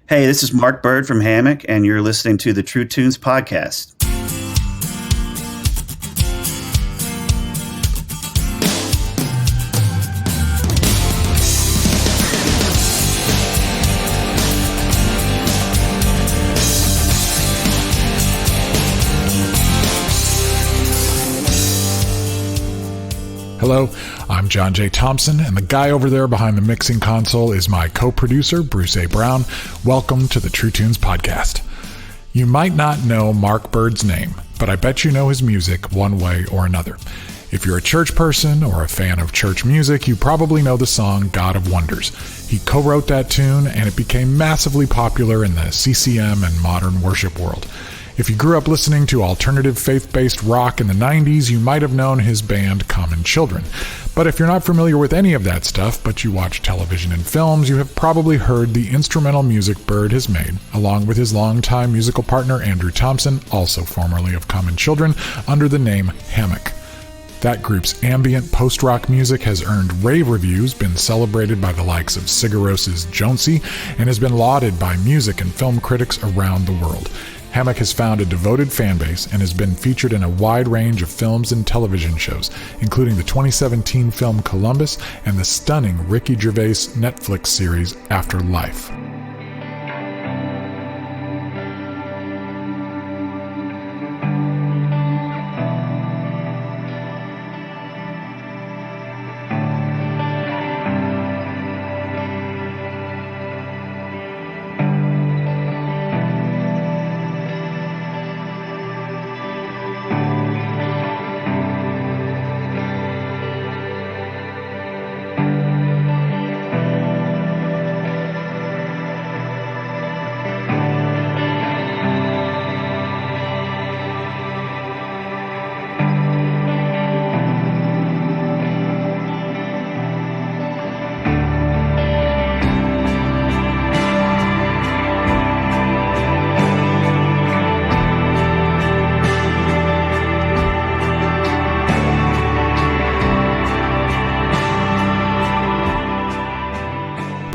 Hey, this is Marc Byrd from Hammock, and you're listening to the True Tunes podcast. Hello, I'm John J. Thompson, and the guy over there behind the mixing console is my co-producer, Bruce A. Brown. Welcome to the True Tunes podcast. You might not know Marc Byrd's name, but I bet you know his music one way or another. If you're a church person or a fan of church music, you probably know the song God of Wonders. He co-wrote that tune, and it became massively popular in the CCM and modern worship world. If you grew up listening to alternative faith-based rock in the 90s, you might have known his band Common Children. But if you're not familiar with any of that stuff, but you watch television and films, you have probably heard the instrumental music Byrd has made, along with his longtime musical partner Andrew Thompson, also formerly of Common Children, under the name Hammock. That group's ambient post-rock music has earned rave reviews, been celebrated by the likes of Sigur Rós' Jonesy, and has been lauded by music and film critics around the world. Hammock has found a devoted fan base and has been featured in a wide range of films and television shows, including the 2017 film Columbus and the stunning Ricky Gervais Netflix series After Life.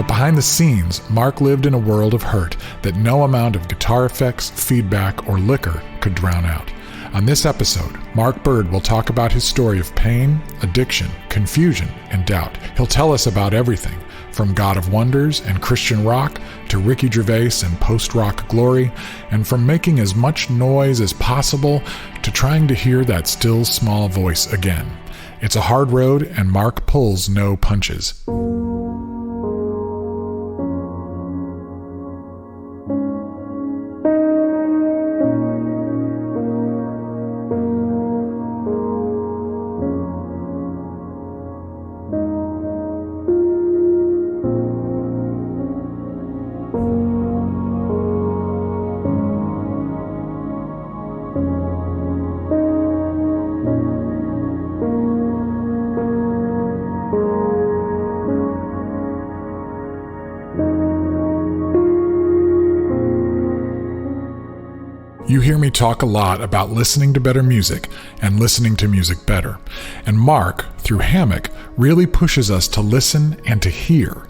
Behind the scenes, Marc lived in a world of hurt that no amount of guitar effects, feedback, or liquor could drown out. On this episode, Marc Byrd will talk about his story of pain, addiction, confusion, and doubt. He'll tell us about everything, from God of Wonders and Christian rock to Ricky Gervais and post-rock glory, and from making as much noise as possible to trying to hear that still small voice again. It's a hard road, and Marc pulls no punches. You hear me talk a lot about listening to better music and listening to music better. And Marc, through Hammock, really pushes us to listen and to hear.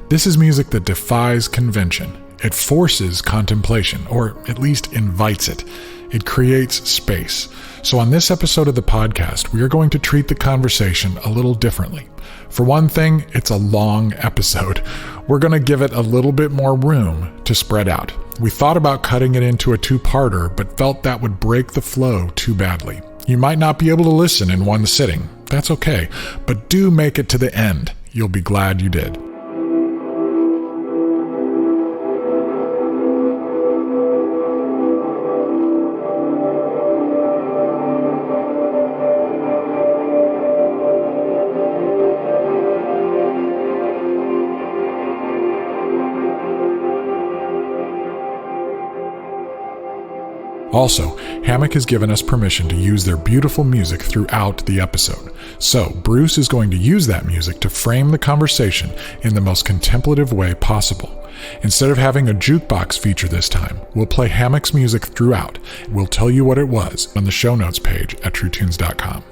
This is music that defies convention. It forces contemplation, or at least invites it. It creates space. So on this episode of the podcast, we are going to treat the conversation a little differently. For one thing, it's a long episode. We're going to give it a little bit more room to spread out. We thought about cutting it into a two-parter, but felt that would break the flow too badly. You might not be able to listen in one sitting. That's okay, but do make it to the end. You'll be glad you did. Also, Hammock has given us permission to use their beautiful music throughout the episode. So, Bruce is going to use that music to frame the conversation in the most contemplative way possible. Instead of having a jukebox feature this time, we'll play Hammock's music throughout. We'll tell you what it was on the show notes page at truetunes.com.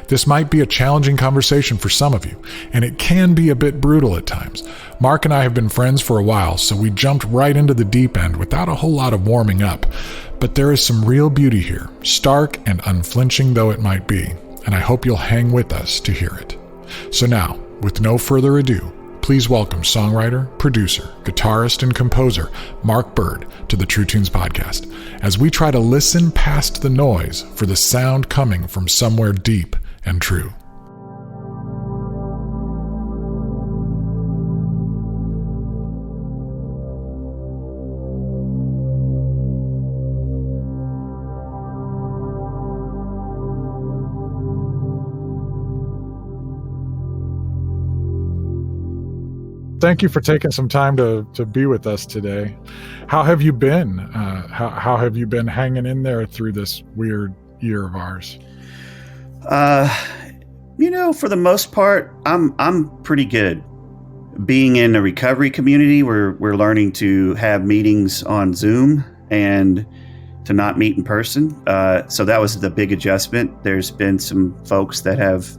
This might be a challenging conversation for some of you, and it can be a bit brutal at times. Mark and I have been friends for a while, so we jumped right into the deep end without a whole lot of warming up. But there is some real beauty here, stark and unflinching though it might be, and I hope you'll hang with us to hear it. So now, with no further ado, please welcome songwriter, producer, guitarist, and composer Marc Byrd to the True Tunes podcast, as we try to listen past the noise for the sound coming from somewhere deep and true. Thank you for taking some time to be with us today. How have you been? How have you been hanging in there through this weird year of ours? For the most part, I'm pretty good. Being in a recovery community, we're learning to have meetings on Zoom and to not meet in person. So that was the big adjustment. There's been some folks that have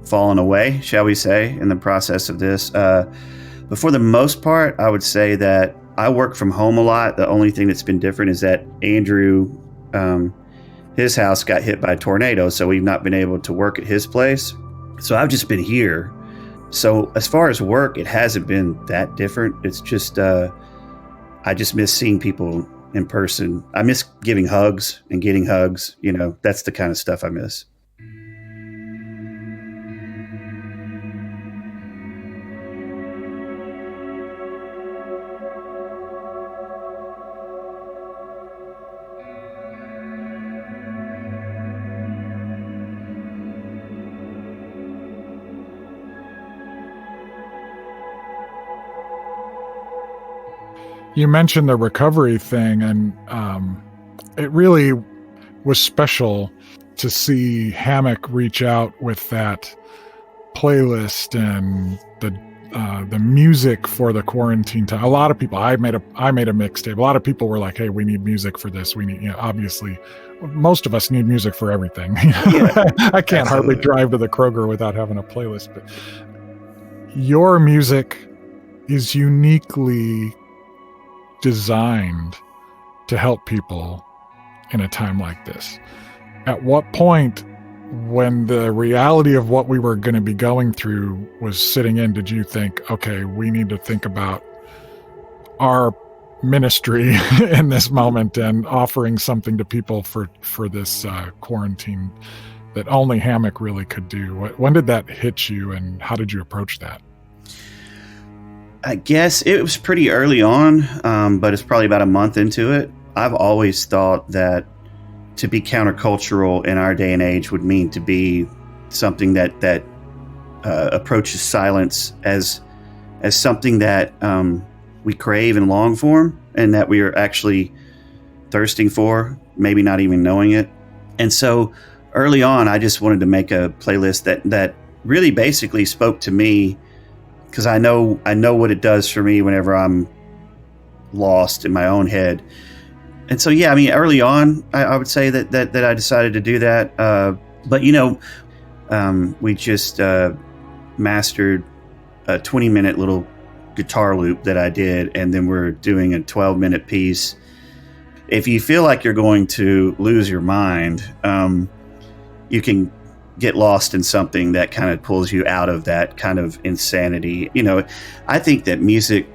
fallen away, shall we say, in the process of this. But for the most part, I would say that I work from home a lot. The only thing that's been different is that Andrew, his house got hit by a tornado, so we've not been able to work at his place. So I've just been here. So as far as work, it hasn't been that different. It's just, I just miss seeing people in person. I miss giving hugs and getting hugs. That's the kind of stuff I miss. You mentioned the recovery thing, and it really was special to see Hammock reach out with that playlist and the music for the quarantine time. A lot of people, I made a mixtape. A lot of people were like, "Hey, we need music for this. We need," obviously, most of us need music for everything. Yeah, I can't hardly drive to the Kroger without having a playlist. But your music is uniquely designed to help people in a time like this. At what point, when the reality of what we were going to be going through was sitting in, did you think, okay, we need to think about our ministry in this moment and offering something to people for this quarantine that only Hammock really could do? When did that hit you, and how did you approach that? I guess it was pretty early on, but it's probably about a month into it. I've always thought that to be countercultural in our day and age would mean to be something that approaches silence as something that we crave and long for, and that we are actually thirsting for, maybe not even knowing it. And so early on, I just wanted to make a playlist that really basically spoke to me, because I know what it does for me whenever I'm lost in my own head. And so, yeah, I mean, early on, I would say that I decided to do that. But, we just mastered a 20-minute little guitar loop that I did, and then we're doing a 12-minute piece. If you feel like you're going to lose your mind, you can get lost in something that kind of pulls you out of that kind of insanity. I think that music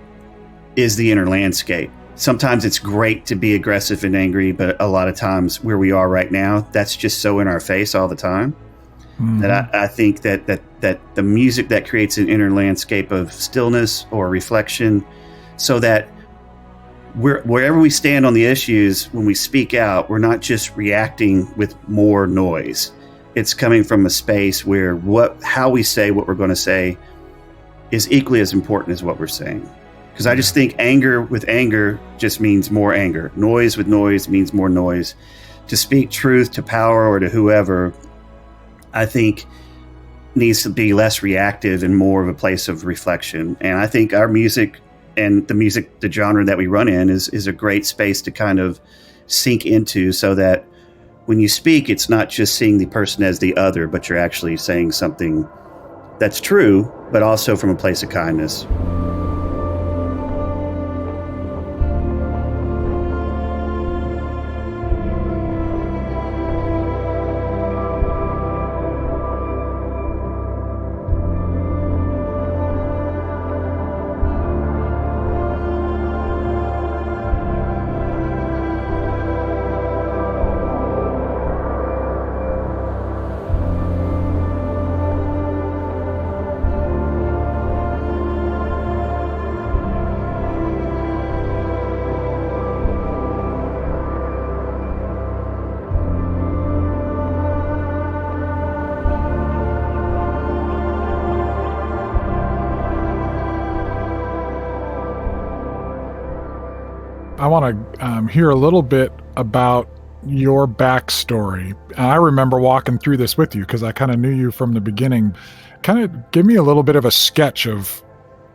is the inner landscape. Sometimes it's great to be aggressive and angry, but a lot of times where we are right now, that's just so in our face all the time. Mm-hmm. That I think that the music that creates an inner landscape of stillness or reflection, so that wherever we stand on the issues, when we speak out, we're not just reacting with more noise. It's coming from a space where how we say what we're going to say is equally as important as what we're saying. Because I just think anger with anger just means more anger. Noise with noise means more noise. To speak truth to power or to whoever, I think needs to be less reactive and more of a place of reflection. And I think our music and the genre that we run in is a great space to kind of sink into, so that when you speak, it's not just seeing the person as the other, but you're actually saying something that's true, but also from a place of kindness. I want to hear a little bit about your backstory. And I remember walking through this with you because I kind of knew you from the beginning. Kind of give me a little bit of a sketch of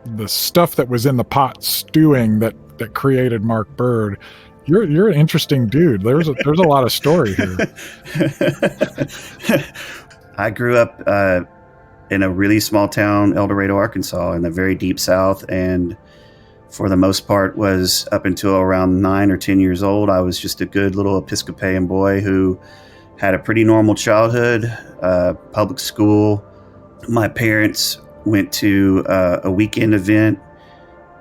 the stuff that was in the pot stewing that created Marc Byrd. You're an interesting dude. There's a lot of story here. I grew up in a really small town, El Dorado, Arkansas, in the very deep South, and for the most part was up until around 9 or 10 years old. I was just a good little Episcopalian boy who had a pretty normal childhood, public school. My parents went to a weekend event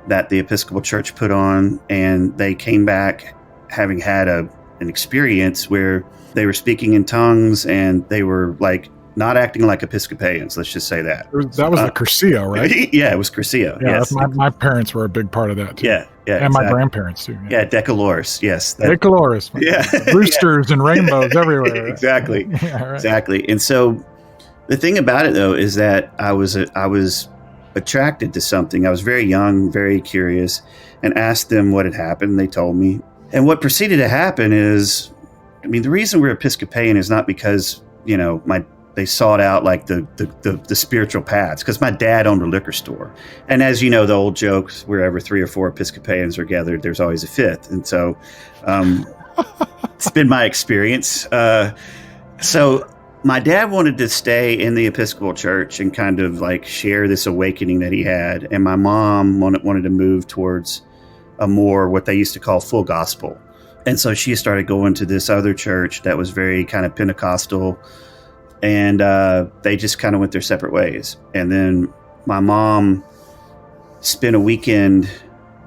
that the Episcopal Church put on, and they came back having had an experience where they were speaking in tongues and they were like not acting like Episcopalians. Let's just say that. That was the Curcio, right? Yeah, it was Curcio. Yeah, yes. My parents were a big part of that too. Yeah, and exactly. my grandparents too. Yeah, Decalores. Yes, Decalores. Yeah, roosters and rainbows everywhere. Exactly, yeah, right. Exactly. And so the thing about it though is that I was attracted to something. I was very young, very curious, and asked them what had happened. They told me, and what proceeded to happen is, the reason we're Episcopalian is not because they sought out like the spiritual paths, because my dad owned a liquor store. And as you know, the old jokes, wherever 3 or 4 Episcopalians are gathered, there's always a 5th. And so it's been my experience. So my dad wanted to stay in the Episcopal Church and kind of like share this awakening that he had. And my mom wanted to move towards a more what they used to call full gospel. And so she started going to this other church that was very kind of Pentecostal. And they just kind of went their separate ways. And then my mom spent a weekend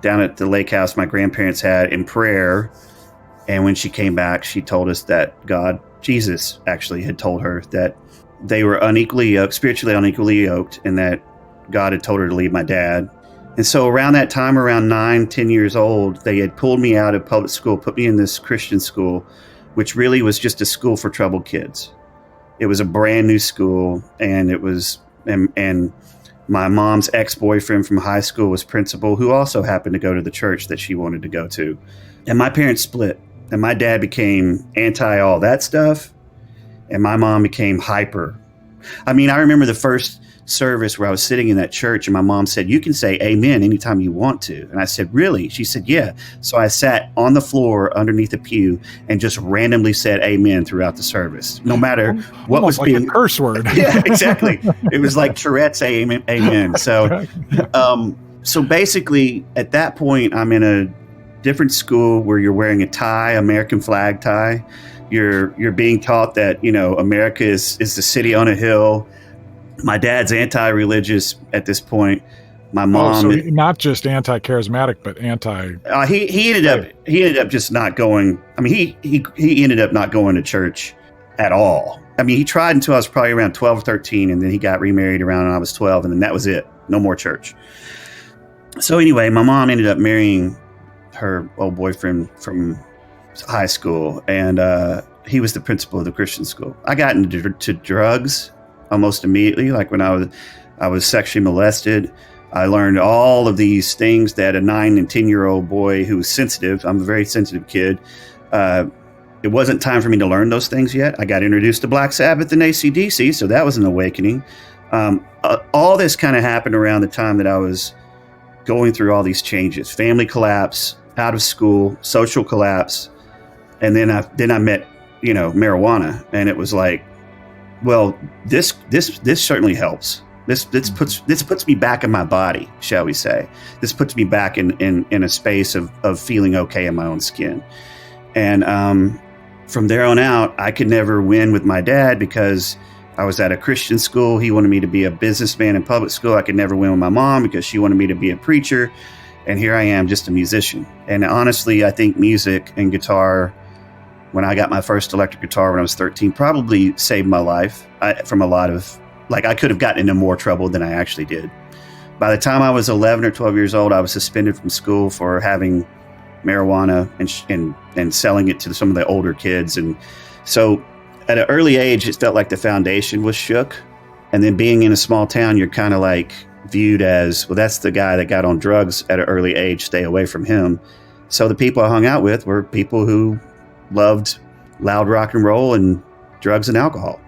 down at the lake house my grandparents had in prayer. And when she came back, she told us that Jesus actually had told her that they were spiritually unequally yoked, and that God had told her to leave my dad. And so around that time, around 9, 10 years old, they had pulled me out of public school, put me in this Christian school, which really was just a school for troubled kids. It was a brand new school, and and my mom's ex-boyfriend from high school was principal, who also happened to go to the church that she wanted to go to. And my parents split, and my dad became anti all that stuff, and my mom became hyper. I remember the first service where I was sitting in that church, and my mom said, "You can say amen anytime you want to." And I said, "Really?" She said, "Yeah." So I sat on the floor underneath the pew and just randomly said amen throughout the service, no matter what was like being a curse word. Yeah, exactly. It was like Tourette's amen. So, so basically at that point, I'm in a different school where you're wearing a tie, American flag tie. You're being taught that, America is the city on a hill. My dad's anti-religious at this point. My mom, so not just anti-charismatic, but anti. He ended up just not going. He ended up not going to church at all. He tried until I was probably around 12 or 13, and then he got remarried around when I was 12, and then that was it. No more church. So anyway, my mom ended up marrying her old boyfriend from high school, and he was the principal of the Christian school. I got into drugs almost immediately. Like when I was sexually molested, I learned all of these things that a 9 and 10-year-old boy who was sensitive, I'm a very sensitive kid, it wasn't time for me to learn those things yet. I got introduced to Black Sabbath and AC/DC, so that was an awakening. All this kind of happened around the time that I was going through all these changes: family collapse, out of school, social collapse, and then I met marijuana. And it was like, well, this certainly helps. This puts me back in my body, shall we say. This puts me back in a space of feeling okay in my own skin. And from there on out, I could never win with my dad because I was at a Christian school. He wanted me to be a businessman in public school. I could never win with my mom because she wanted me to be a preacher. And here I am, just a musician. And honestly, I think music and guitar, when I got my first electric guitar when I was 13, probably saved my life from a lot of, I could have gotten into more trouble than I actually did. By the time I was 11 or 12 years old, I was suspended from school for having marijuana and selling it to some of the older kids. And so at an early age, it felt like the foundation was shook. And then being in a small town, you're kind of like viewed as, well, that's the guy that got on drugs at an early age, stay away from him. So the people I hung out with were people who loved loud rock and roll and drugs and alcohol,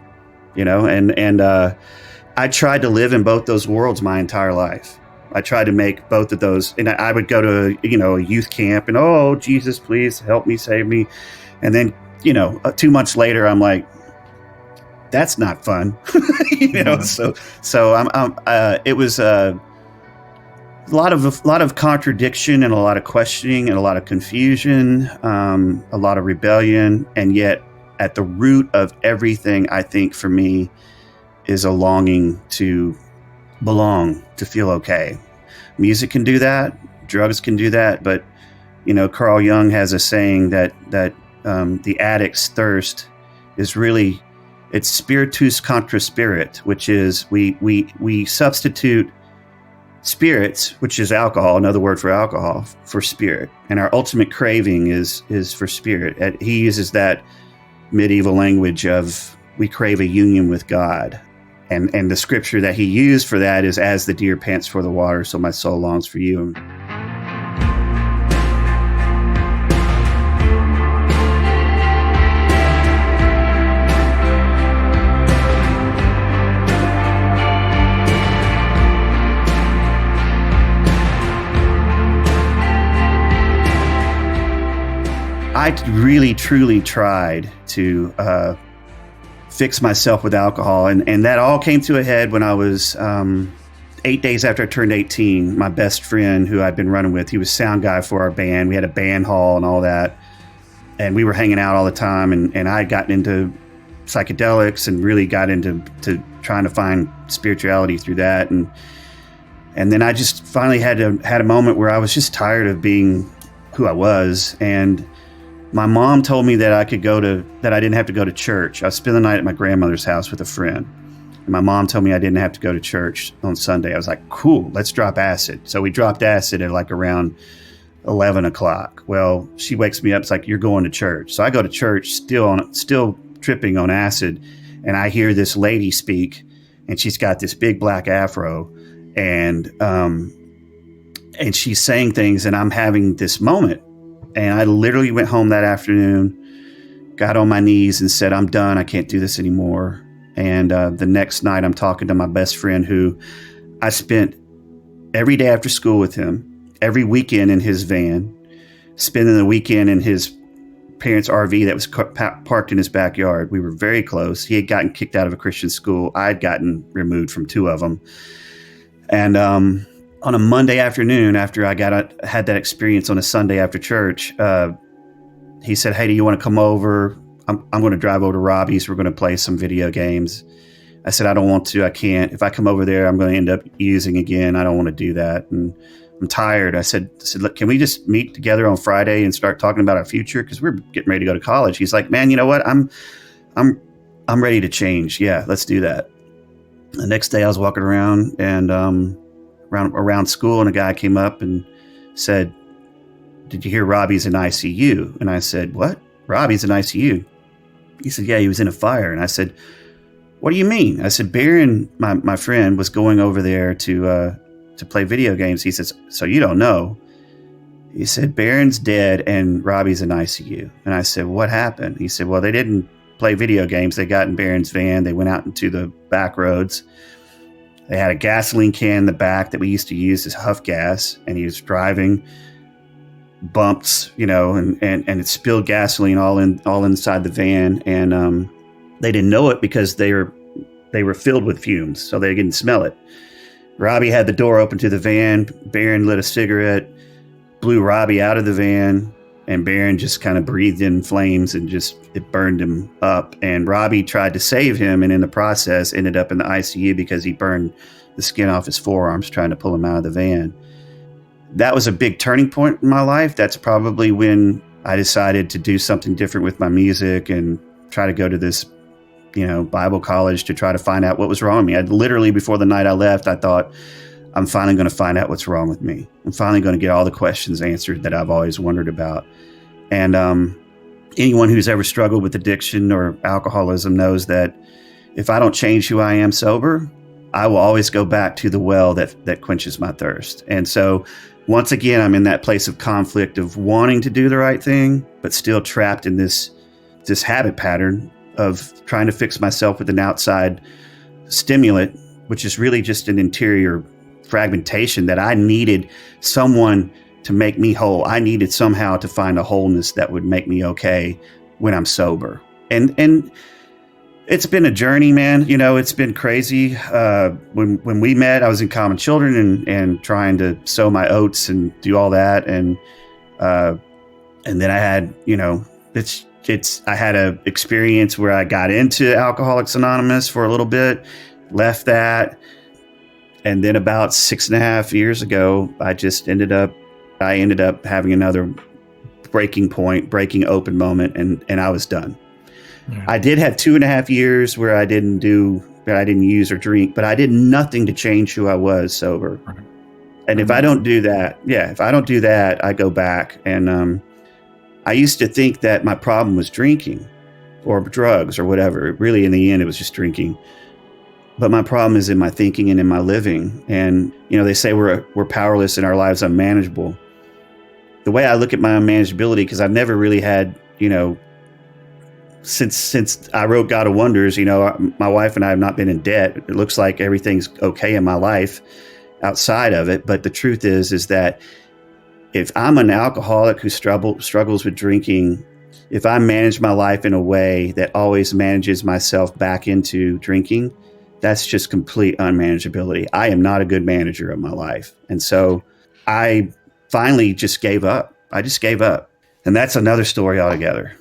and I tried to live in both those worlds my entire life. I tried to make both of those, and I would go to, a youth camp and, oh, Jesus, please help me, save me. And then, 2 months later, I'm like, that's not fun, So it was a lot of contradiction and a lot of questioning and a lot of confusion, a lot of rebellion. And yet at the root of everything, I think for me is a longing to belong, to feel okay. Music can do that. Drugs can do that. But, Carl Jung has a saying that the addict's thirst is really, it's spiritus contra spirit, which is we substitute spirits, which is alcohol, another word for alcohol, for spirit. And our ultimate craving is for spirit. He uses that medieval language of we crave a union with God. And the scripture that he used for that is, as the deer pants for the water, so my soul longs for you. I really, truly tried to fix myself with alcohol. And that all came to a head when I was 8 days after I turned 18. My best friend, who I'd been running with, he was sound guy for our band. We had a band hall and all that. And we were hanging out all the time. And I had gotten into psychedelics and really got into trying to find spirituality through that. And then I just finally had a moment where I was just tired of being who I was. And my mom told me that I didn't have to go to church. I spent the night at my grandmother's house with a friend. And my mom told me I didn't have to go to church on Sunday. I was like, cool, let's drop acid. So we dropped acid at around 11 o'clock. Well, she wakes me up. It's like, you're going to church. So I go to church still tripping on acid. And I hear this lady speak, and she's got this big black afro, and she's saying things, and I'm having this moment. And I literally went home that afternoon, got on my knees and said, I'm done. I can't do this anymore. And the next night I'm talking to my best friend, who I spent every day after school with him, every weekend in his van, spending the weekend in his parents' RV that was parked in his backyard. We were very close. He had gotten kicked out of a Christian school. I'd gotten removed from 2 of them. And on a Monday afternoon, after I had that experience on a Sunday after church, he said, hey, do you want to come over? I'm going to drive over to Robbie's. We're going to play some video games. I said, I don't want to. I can't. If I come over there, I'm going to end up using again. I don't want to do that. And I'm tired. I said, look, can we just meet together on Friday and start talking about our future? Because we're getting ready to go to college. He's like, man, you know what? I'm ready to change. Yeah, let's do that. The next day I was walking around and around school, and a guy came up and said, did you hear Robbie's in ICU? And I said, what? Robbie's in ICU? He said, yeah, he was in a fire. And I said, what do you mean? I said, Barron, my friend, was going over there to play video games. He says, so you don't know? He said, Barron's dead and Robbie's in ICU. And I said, what happened? He said, well, they didn't play video games. They got in Barron's van. They went out into the back roads. They had a gasoline can in the back that we used to use as huff gas, and he was driving bumps, and it spilled gasoline all inside the van, and they didn't know it because they were filled with fumes, so they didn't smell it. Robbie had the door open to the van. Barron lit a cigarette, blew Robbie out of the van, and Barron just kind of breathed in flames and it burned him up. And Robbie tried to save him, and in the process ended up in the ICU because he burned the skin off his forearms trying to pull him out of the van. That was a big turning point in my life. That's probably when I decided to do something different with my music and try to go to this Bible college to try to find out what was wrong with me. I literally, before the night I left, I thought, I'm finally going to find out what's wrong with me. I'm finally going to get all the questions answered that I've always wondered about. And anyone who's ever struggled with addiction or alcoholism knows that if I don't change who I am sober, I will always go back to the well that quenches my thirst. And so once again, I'm in that place of conflict of wanting to do the right thing, but still trapped in this habit pattern of trying to fix myself with an outside stimulant, which is really just an interior fragmentation that I needed someone to make me whole. I needed somehow to find a wholeness that would make me okay when I'm sober. And it's been a journey, man. It's been crazy. When we met, I was in Common Children and trying to sow my oats and do all that. And then I had, I had a experience where I got into Alcoholics Anonymous for a little bit, left that. And then about 6.5 years ago, I ended up having another breaking open moment, and I was done. Yeah. I did have 2.5 years where I didn't use or drink, but I did nothing to change who I was sober. Right. And if I don't do that, I go back. And I used to think that my problem was drinking or drugs or whatever. Really, in the end, it was just drinking. But my problem is in my thinking and in my living. And, they say we're powerless and our lives unmanageable. The way I look at my unmanageability, because I've never really had, since I wrote God of Wonders, my wife and I have not been in debt. It looks like everything's okay in my life outside of it. But the truth is that if I'm an alcoholic who struggles with drinking, if I manage my life in a way that always manages myself back into drinking, that's just complete unmanageability. I am not a good manager of my life. And so I finally just gave up. I just gave up. And that's another story altogether.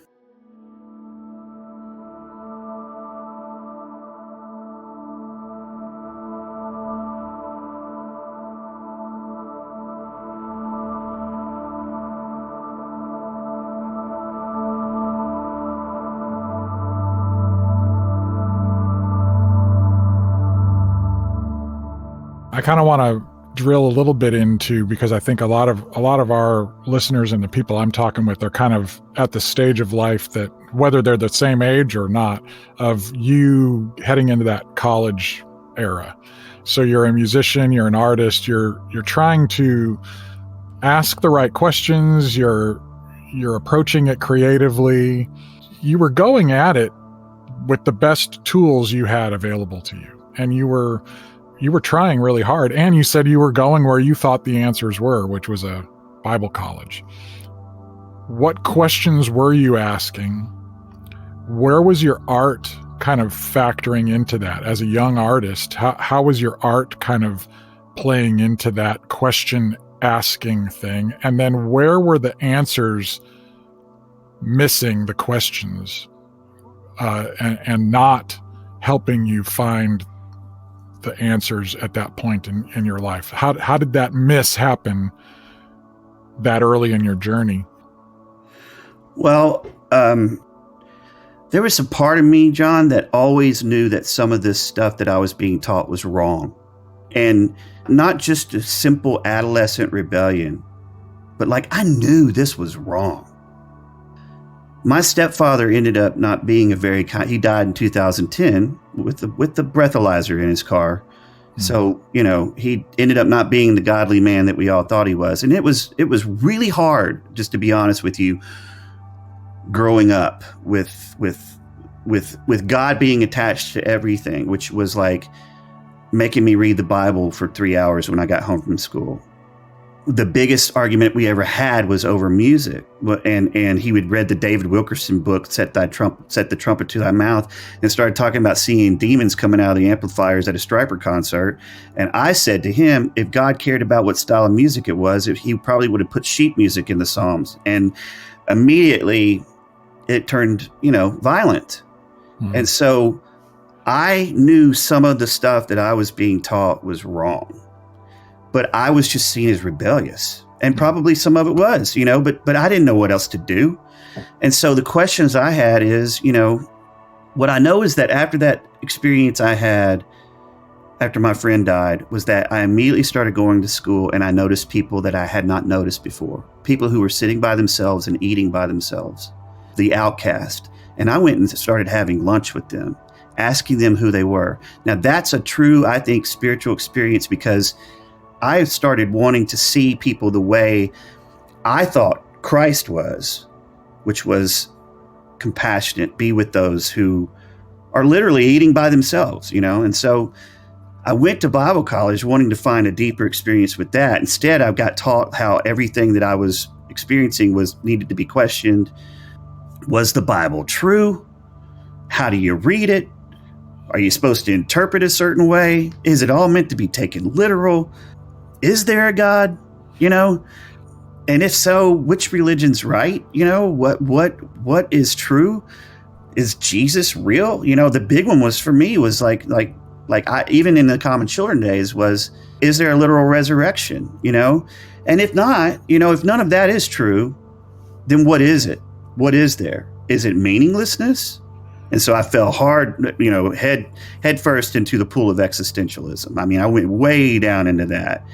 I kind of want to drill a little bit into, because I think a lot of our listeners and the people I'm talking with are kind of at the stage of life that, whether they're the same age or not, of you heading into that college era. So you're a musician, you're an artist, you're trying to ask the right questions, you're approaching it creatively. You were going at it with the best tools you had available to you, and you were trying really hard, and you said you were going where you thought the answers were, which was a Bible college. What questions were you asking? Where was your art kind of factoring into that as a young artist? How was your art kind of playing into that question asking thing? And then where were the answers missing the questions and not helping you find the answers at that point in your life? How did that miss happen that early in your journey? Well, there was a part of me, John, that always knew that some of this stuff that I was being taught was wrong. And not just a simple adolescent rebellion, but I knew this was wrong. My stepfather ended up not being a very kind. He died in 2010 with the breathalyzer in his car. Mm-hmm. So, he ended up not being the godly man that we all thought he was. And it was really hard, just to be honest with you, growing up with God being attached to everything, which was like making me read the Bible for 3 hours when I got home from school. the biggest argument we ever had was over music. And he would read the David Wilkerson book, Set the Trumpet to Thy Mouth, and started talking about seeing demons coming out of the amplifiers at a Stryper concert. And I said to him, if God cared about what style of music it was, he probably would have put sheet music in the Psalms. And immediately it turned, violent. Mm-hmm. And so I knew some of the stuff that I was being taught was wrong, but I was just seen as rebellious, and probably some of it was, but I didn't know what else to do. And so the questions I had is, what I know is that after that experience I had after my friend died was that I immediately started going to school, and I noticed people that I had not noticed before, people who were sitting by themselves and eating by themselves, the outcast. And I went and started having lunch with them, asking them who they were. Now that's a true, I think, spiritual experience, because I started wanting to see people the way I thought Christ was, which was compassionate, be with those who are literally eating by themselves, And so I went to Bible college wanting to find a deeper experience with that. Instead, I got taught how everything that I was experiencing needed to be questioned. Was the Bible true? How do you read it? Are you supposed to interpret a certain way? Is it all meant to be taken literal? Is there a God? And if so, which religion's right? What is true? Is Jesus real? The big one was for me was like I, even in the common children days was, is there a literal resurrection? And if not, if none of that is true, then what is it? What is there? Is it meaninglessness? And so I fell hard, head first into the pool of existentialism. I mean, I went way down into that.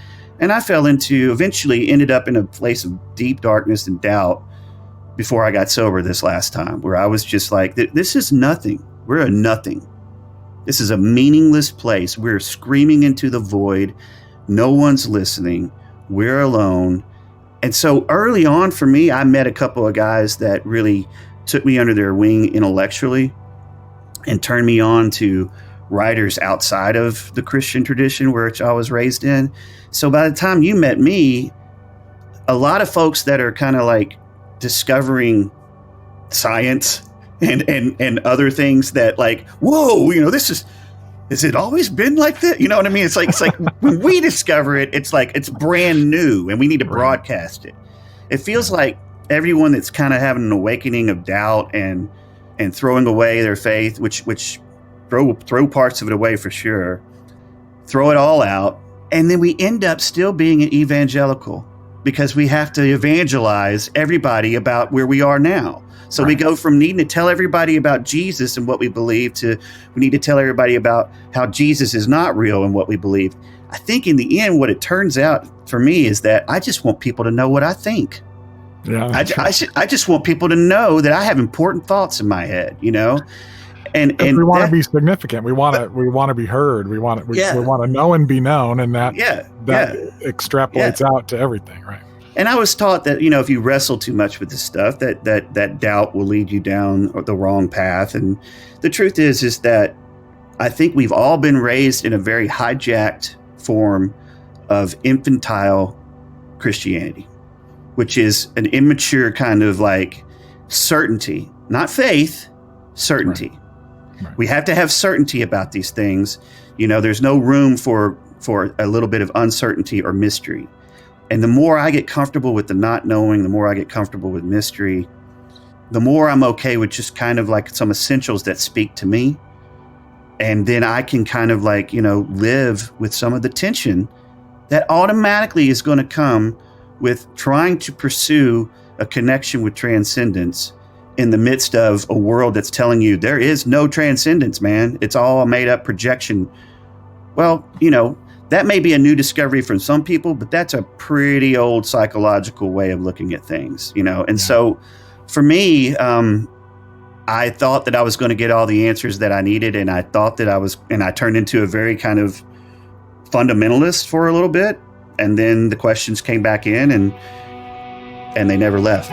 And I eventually ended up in a place of deep darkness and doubt before I got sober this last time, where I was just like, this is nothing. We're a nothing. This is a meaningless place. We're screaming into the void. No one's listening. We're alone. And so early on for me, I met a couple of guys that really took me under their wing intellectually and turned me on to writers outside of the Christian tradition, which I was raised in. So by the time you met me, a lot of folks that are kind of like discovering science and other things that like, whoa, has it always been like that? You know what I mean? It's like when we discover it, it's like it's brand new and we need to broadcast it. It feels like everyone that's kind of having an awakening of doubt and throwing away their faith, which throw parts of it away for sure, throw it all out, and then we end up still being an evangelical because we have to evangelize everybody about where we are now. So we go from needing to tell everybody about Jesus and what we believe to we need to tell everybody about how Jesus is not real and what we believe. I think in the end, what it turns out for me is that I just want people to know what I think. Yeah, I just want people to know that I have important thoughts in my head, And we want to be significant. We want to be heard. We want to know and be known, and that extrapolates out to everything, right? And I was taught that if you wrestle too much with this stuff, that doubt will lead you down the wrong path. And the truth is that I think we've all been raised in a very hijacked form of infantile Christianity, which is an immature kind of like certainty, not faith, certainty. Right. We have to have certainty about these things. There's no room for a little bit of uncertainty or mystery. And the more I get comfortable with the not knowing, the more I get comfortable with mystery, the more I'm okay with just kind of like some essentials that speak to me. And then I can kind of like, live with some of the tension that automatically is going to come with trying to pursue a connection with transcendence in the midst of a world that's telling you there is no transcendence, man. It's all a made up projection. Well, that may be a new discovery from some people, but that's a pretty old psychological way of looking at things, And so for me, I thought that I was going to get all the answers that I needed. And I thought that I turned into a very kind of fundamentalist for a little bit. And then the questions came back in and they never left.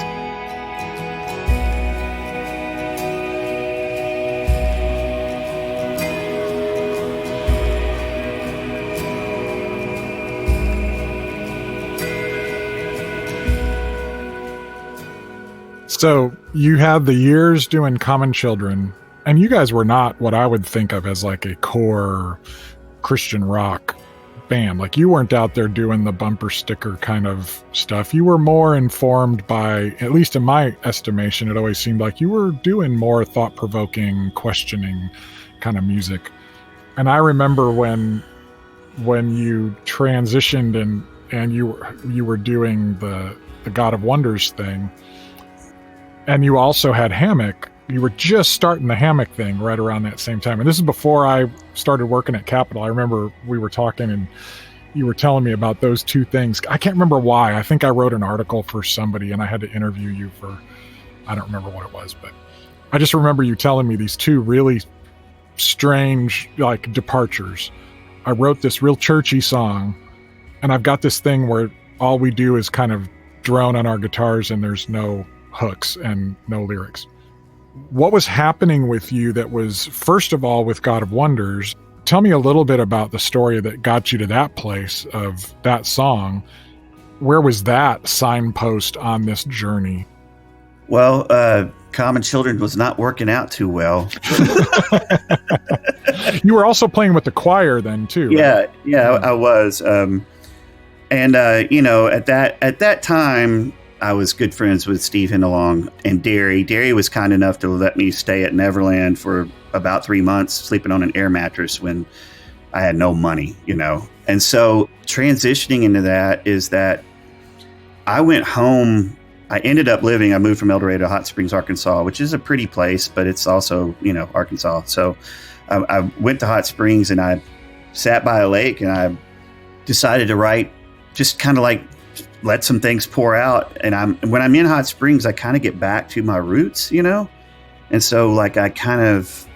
So you had the years doing Common Children, and you guys were not what I would think of as like a core Christian rock band. Like, you weren't out there doing the bumper sticker kind of stuff. You were more informed by, at least in my estimation, it always seemed like you were doing more thought-provoking, questioning kind of music. And I remember when you transitioned and you were doing the God of Wonders thing, and you also had Hammock. You were just starting the Hammock thing right around that same time. And this is before I started working at Capitol. I remember we were talking and you were telling me about those two things. I can't remember why. I think I wrote an article for somebody and I had to interview you for, I don't remember what it was, but I just remember you telling me these two really strange, like, departures. I wrote this real churchy song, and I've got this thing where all we do is kind of drone on our guitars and there's no hooks and no lyrics. What was happening with you that was, first of all, with God of Wonders? Tell me a little bit about the story that got you to that place of that song. Where was that signpost on this journey? Well, Common Children was not working out too well. You were also playing with the choir then too, right? Yeah, I was. You know, at that time, I was good friends with Steve Hennelong and Derry. Derry was kind enough to let me stay at Neverland for about 3 months, sleeping on an air mattress when I had no money, you know. And so transitioning into that is that I went home. I moved from El Dorado to Hot Springs, Arkansas, which is a pretty place, but it's also, you know, Arkansas. So I went to Hot Springs and I sat by a lake and I decided to write, just kind of like let some things pour out. And when I'm in Hot Springs, I kind of get back to my roots, you know? And so like I kind of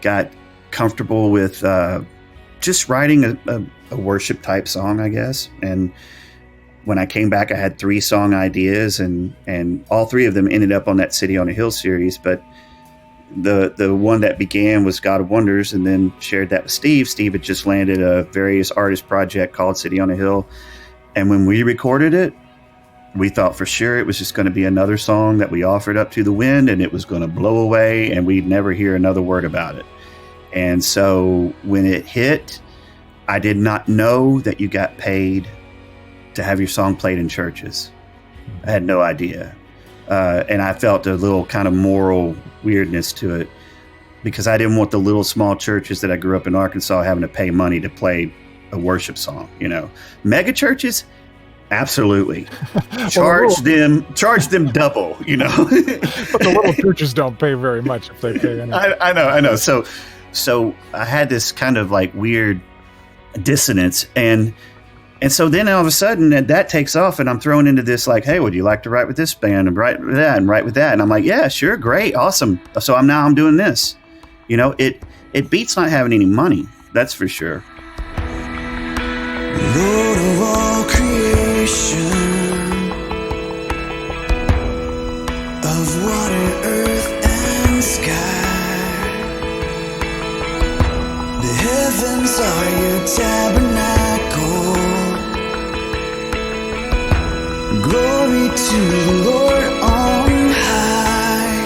got comfortable with just writing a worship type song, I guess. And when I came back, I had 3 song ideas, and all 3 of them ended up on that City on a Hill series. But the one that began was God of Wonders, and then shared that with Steve. Steve had just landed a various artist project called City on a Hill. And when we recorded it, we thought for sure it was just going to be another song that we offered up to the wind, and it was going to blow away, and we'd never hear another word about it. And so when it hit, I did not know that you got paid to have your song played in churches. I had no idea. And I felt a little kind of moral weirdness to it, because I didn't want the little small churches that I grew up in Arkansas having to pay money to play a worship song, you know. Mega churches, absolutely. Charge them double, you know. But the little churches don't pay very much if they pay anything. I know. So I had this kind of like weird dissonance, and so then all of a sudden that takes off, and I'm thrown into this like, hey, would you like to write with this band and write with that and write with that? And I'm like, yeah, sure, great, awesome. So I'm doing this. You know, it beats not having any money, that's for sure. Lord of all creation, of water, earth, and sky, the heavens are your tabernacle. Glory to the Lord on high.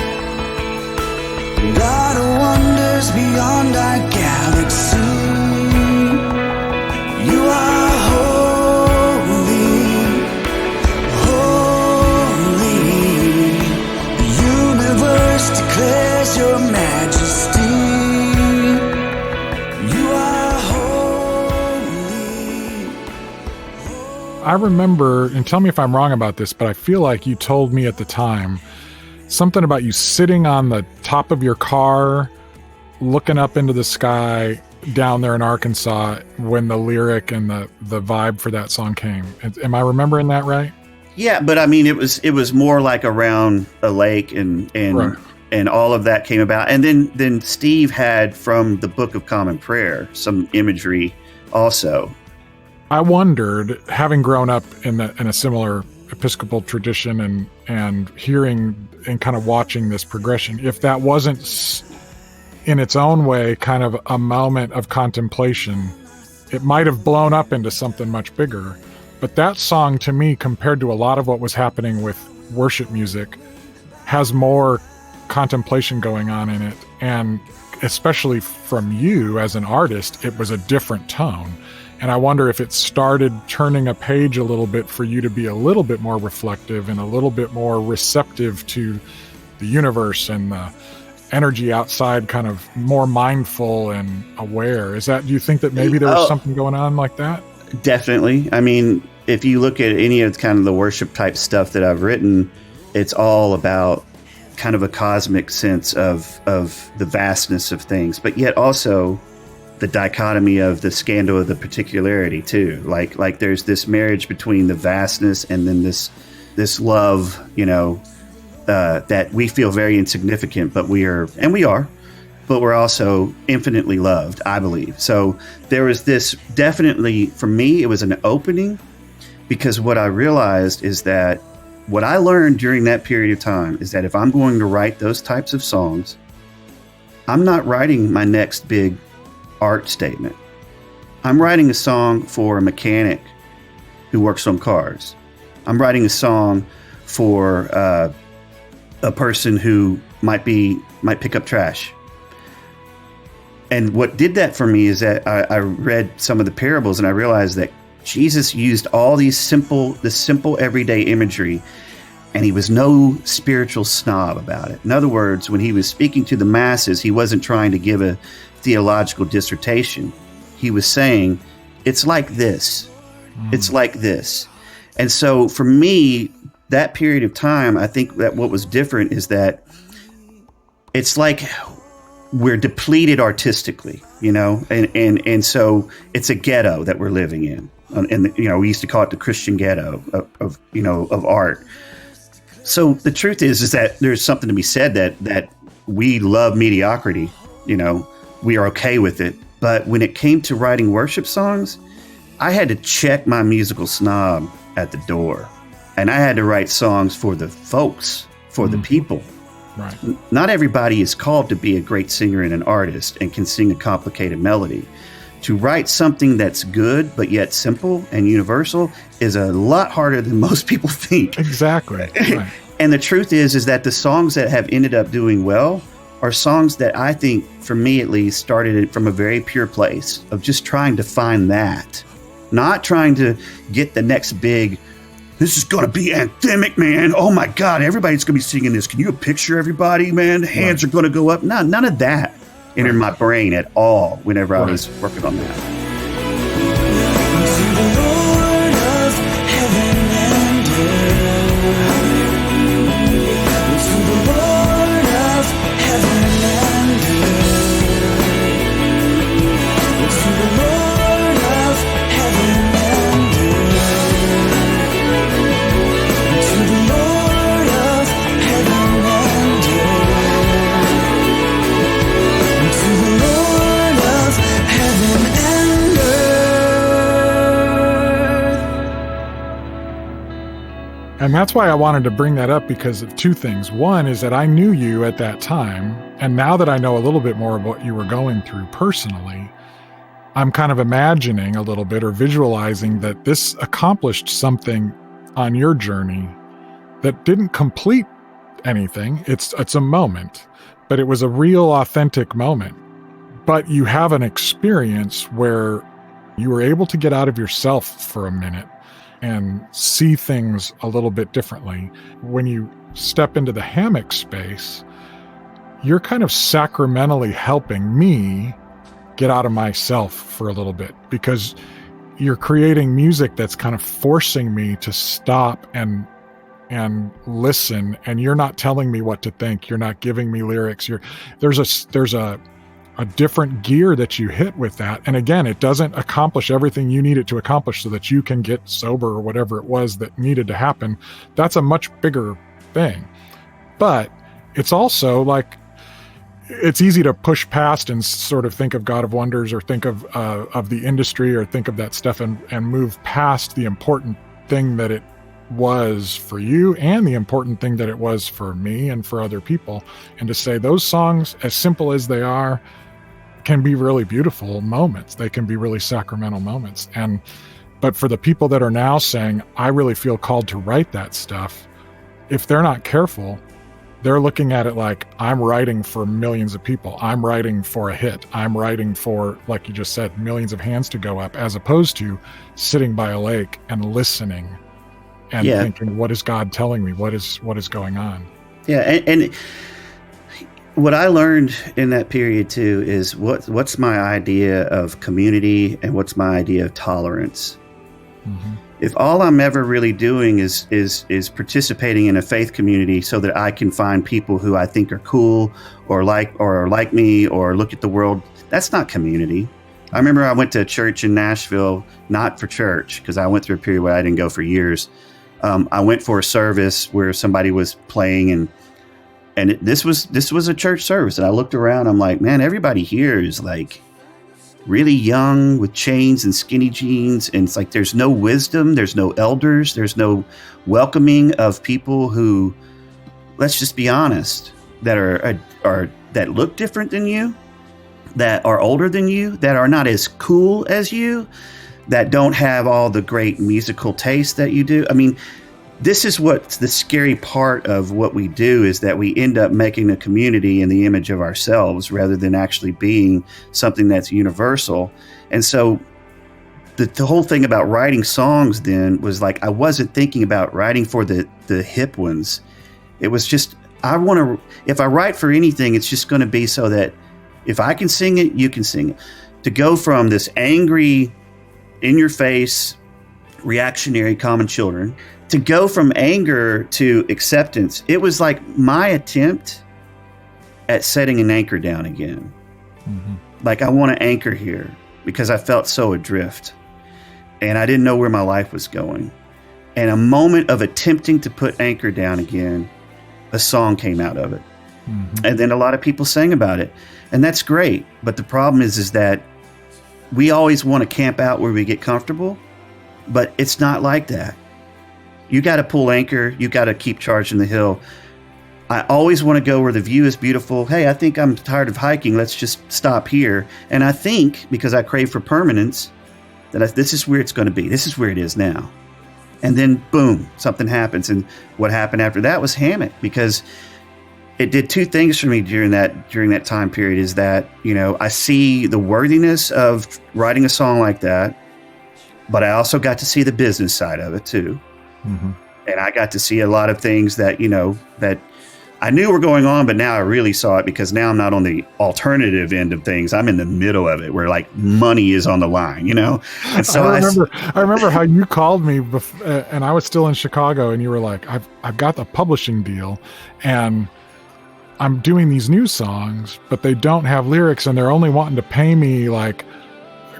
God of wonders beyond our galaxy. You are holy, holy. The universe declares your majesty. You are holy. I remember, and tell me if I'm wrong about this, but I feel like you told me at the time something about you sitting on the top of your car, looking up into the sky down there in Arkansas when the lyric and the vibe for that song came. Am I remembering that right? Yeah, but I mean, it was more like around a lake and right. And all of that came about. And then Steve had from the Book of Common Prayer some imagery also. I wondered, having grown up in a similar Episcopal tradition and hearing and kind of watching this progression, if that wasn't in its own way kind of a moment of contemplation, it might have blown up into something much bigger. But that song, to me, compared to a lot of what was happening with worship music, has more contemplation going on in it. And especially from you as an artist, it was a different tone. And I wonder if it started turning a page a little bit for you to be a little bit more reflective and a little bit more receptive to the universe and the energy outside, kind of more mindful and aware. Do you think that maybe there was something going on like that? Definitely. I mean, if you look at any of kind of the worship type stuff that I've written, it's all about kind of a cosmic sense of the vastness of things, but yet also the dichotomy of the scandal of the particularity too. Like there's this marriage between the vastness and then this love, that we feel very insignificant, but we are, but we're also infinitely loved, I believe. So there was this, definitely for me, it was an opening, because what I realized is that what I learned during that period of time is that if I'm going to write those types of songs, I'm not writing my next big art statement. I'm writing a song for a mechanic who works on cars. I'm writing a song for a person who might pick up trash. And what did that for me is that I read some of the parables and I realized that Jesus used all this simple everyday imagery, and he was no spiritual snob about it. In other words, when he was speaking to the masses, he wasn't trying to give a theological dissertation. He was saying, it's like this. It's like this. And so for me, that period of time, I think that what was different is that it's like we're depleted artistically, and so it's a ghetto that we're living in. And, we used to call it the Christian ghetto of art. So the truth is that there's something to be said that we love mediocrity, we are okay with it. But when it came to writing worship songs, I had to check my musical snob at the door. And I had to write songs for the folks, for the people. Right. Not everybody is called to be a great singer and an artist and can sing a complicated melody. To write something that's good but yet simple and universal is a lot harder than most people think. Exactly. Right. And the truth is that the songs that have ended up doing well are songs that I think, for me at least, started from a very pure place of just trying to find that. Not trying to get the next big, this is going to be anthemic, man. Oh my God, everybody's going to be singing this. Can you picture everybody, man? Hands are going to go up. No, none of that entered my brain at all whenever I was working on that. And that's why I wanted to bring that up, because of two things. One is that I knew you at that time, and now that I know a little bit more of what you were going through personally, I'm kind of imagining a little bit or visualizing that this accomplished something on your journey that didn't complete anything. It's a moment, but it was a real authentic moment. But you have an experience where you were able to get out of yourself for a minute and see things a little bit differently. When you step into the Hammock space, you're kind of sacramentally helping me get out of myself for a little bit, because you're creating music that's kind of forcing me to stop and listen, and you're not telling me what to think. You're not giving me lyrics. There's a different gear that you hit with that. And again, it doesn't accomplish everything you need it to accomplish so that you can get sober or whatever it was that needed to happen. That's a much bigger thing. But it's also like, it's easy to push past and sort of think of God of Wonders or think of the industry or think of that stuff and move past the important thing that it was for you and the important thing that it was for me and for other people. And to say those songs, as simple as they are, can be really beautiful moments. They can be really sacramental moments. But for the people that are now saying, I really feel called to write that stuff, if they're not careful, They're looking at it like, I'm writing for millions of people. I'm writing for a hit. I'm writing for, like you just said, millions of hands to go up, as opposed to sitting by a lake and listening and thinking, what is God telling me? What is going on? Yeah. And what I learned in that period too is what's my idea of community and what's my idea of tolerance. Mm-hmm. If all I'm ever really doing is participating in a faith community so that I can find people who I think are cool or like me or look at the world, that's not community. I remember I went to a church in Nashville, not for church, because I went through a period where I didn't go for years. I went for a service where somebody was playing, and this was a church service, and I looked around. I'm like, man, everybody here is like really young with chains and skinny jeans, and it's like there's no wisdom, there's no elders, there's no welcoming of people who, let's just be honest, that are that look different than you, that are older than you, that are not as cool as you, that don't have all the great musical taste that you do. I mean, this is what's the scary part of what we do, is that we end up making a community in the image of ourselves rather than actually being something that's universal. And so the whole thing about writing songs then was like, I wasn't thinking about writing for the hip ones. It was just, if I write for anything, it's just going to be so that if I can sing it, you can sing it. To go from this angry, in your face, reactionary common children, to go from anger to acceptance, it was like my attempt at setting an anchor down again. Mm-hmm. Like, I want to anchor here because I felt so adrift and I didn't know where my life was going. And a moment of attempting to put anchor down again, a song came out of it. Mm-hmm. And then a lot of people sang about it. And that's great. But the problem is that we always want to camp out where we get comfortable, but it's not like that. You got to pull anchor. You got to keep charging the hill. I always want to go where the view is beautiful. Hey, I think I'm tired of hiking. Let's just stop here. And I think, because I crave for permanence, that this is where it's going to be. This is where it is now. And then, boom, something happens. And what happened after that was Hammock, because it did two things for me during that time period. Is that, I see the worthiness of writing a song like that, but I also got to see the business side of it too. Mm-hmm. And I got to see a lot of things that, that I knew were going on, but now I really saw it, because now I'm not on the alternative end of things. I'm in the middle of it, where like money is on the line, And so I remember how you called me and I was still in Chicago, and you were like, I've got the publishing deal and I'm doing these new songs, but they don't have lyrics, and they're only wanting to pay me like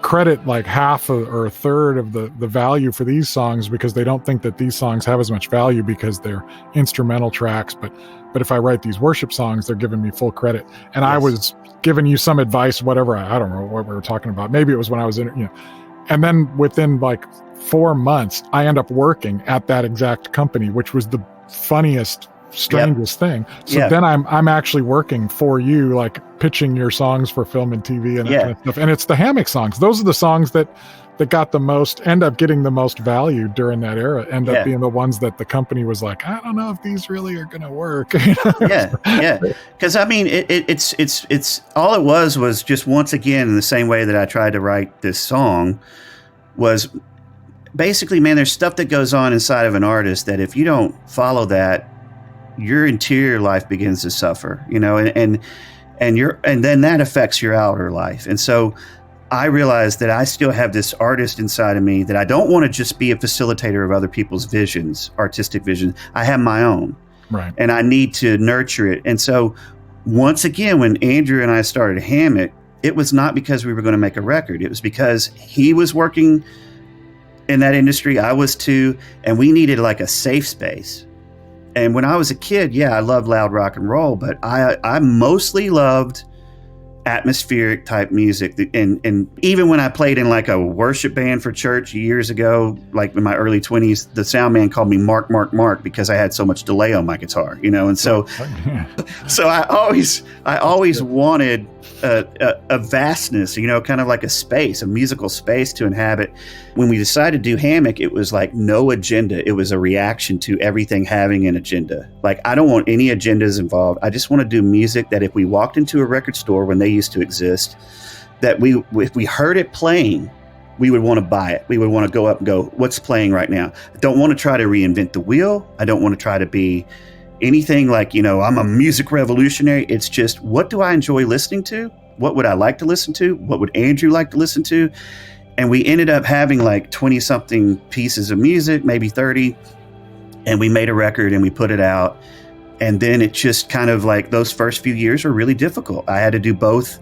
credit like half or a third of the value for these songs, because they don't think that these songs have as much value because they're instrumental tracks. But if I write these worship songs, they're giving me full credit. And yes. I was giving you some advice, whatever. I don't know what we were talking about. Maybe it was when I was in, and then within like 4 months, I end up working at that exact company, which was the funniest, strangest thing. So then I'm actually working for you, like pitching your songs for film and TV and that kind of stuff. And it's the Hammock songs. Those are the songs that got end up getting the most value during that era, end up being the ones that the company was like, I don't know if these really are going to work. Because I mean, it's all it was just, once again, in the same way that I tried to write this song, was basically, man, there's stuff that goes on inside of an artist that if you don't follow that, your interior life begins to suffer, and then that affects your outer life. And so I realized that I still have this artist inside of me, that I don't want to just be a facilitator of other people's visions, artistic visions. I have my own, right? And I need to nurture it. And so once again, when Andrew and I started Hammock, it was not because we were going to make a record. It was because he was working in that industry. I was too. And we needed like a safe space. And when I was a kid, I loved loud rock and roll, but I mostly loved atmospheric type music. And even when I played in like a worship band for church years ago, like in my early 20s, the sound man called me Mark, because I had so much delay on my guitar, And so, so I always wanted a vastness, kind of like a space, a musical space to inhabit. When we decided to do Hammock, it was like no agenda. It was a reaction to everything having an agenda. Like, I don't want any agendas involved. I just want to do music that if we walked into a record store when they used to exist, that if we heard it playing, we would want to buy it. We would want to go up and go, what's playing right now? I don't want to try to reinvent the wheel. I don't want to try to be anything like, I'm a music revolutionary. It's just, what do I enjoy listening to? What would I like to listen to? What would Andrew like to listen to? And we ended up having like 20 something pieces of music, maybe 30. And we made a record and we put it out. And then it just kind of like, those first few years were really difficult. I had to do both